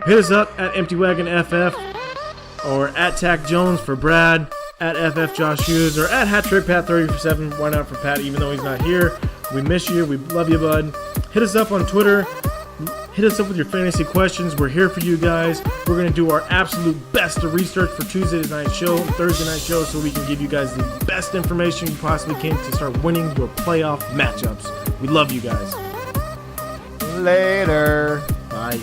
hit us up at Empty Wagon FF or at Tack Jones for Brad, at FF Josh Hughes, or at Hattrick Pat 37. Why not for Pat, even though he's not here? We miss you. We love you, bud. Hit us up on Twitter. Hit us up with your fantasy questions. We're here for you guys. We're going to do our absolute best to research for Tuesday night show and Thursday night show so we can give you guys the best information you possibly can to start winning your playoff matchups. We love you guys. Later. Bye.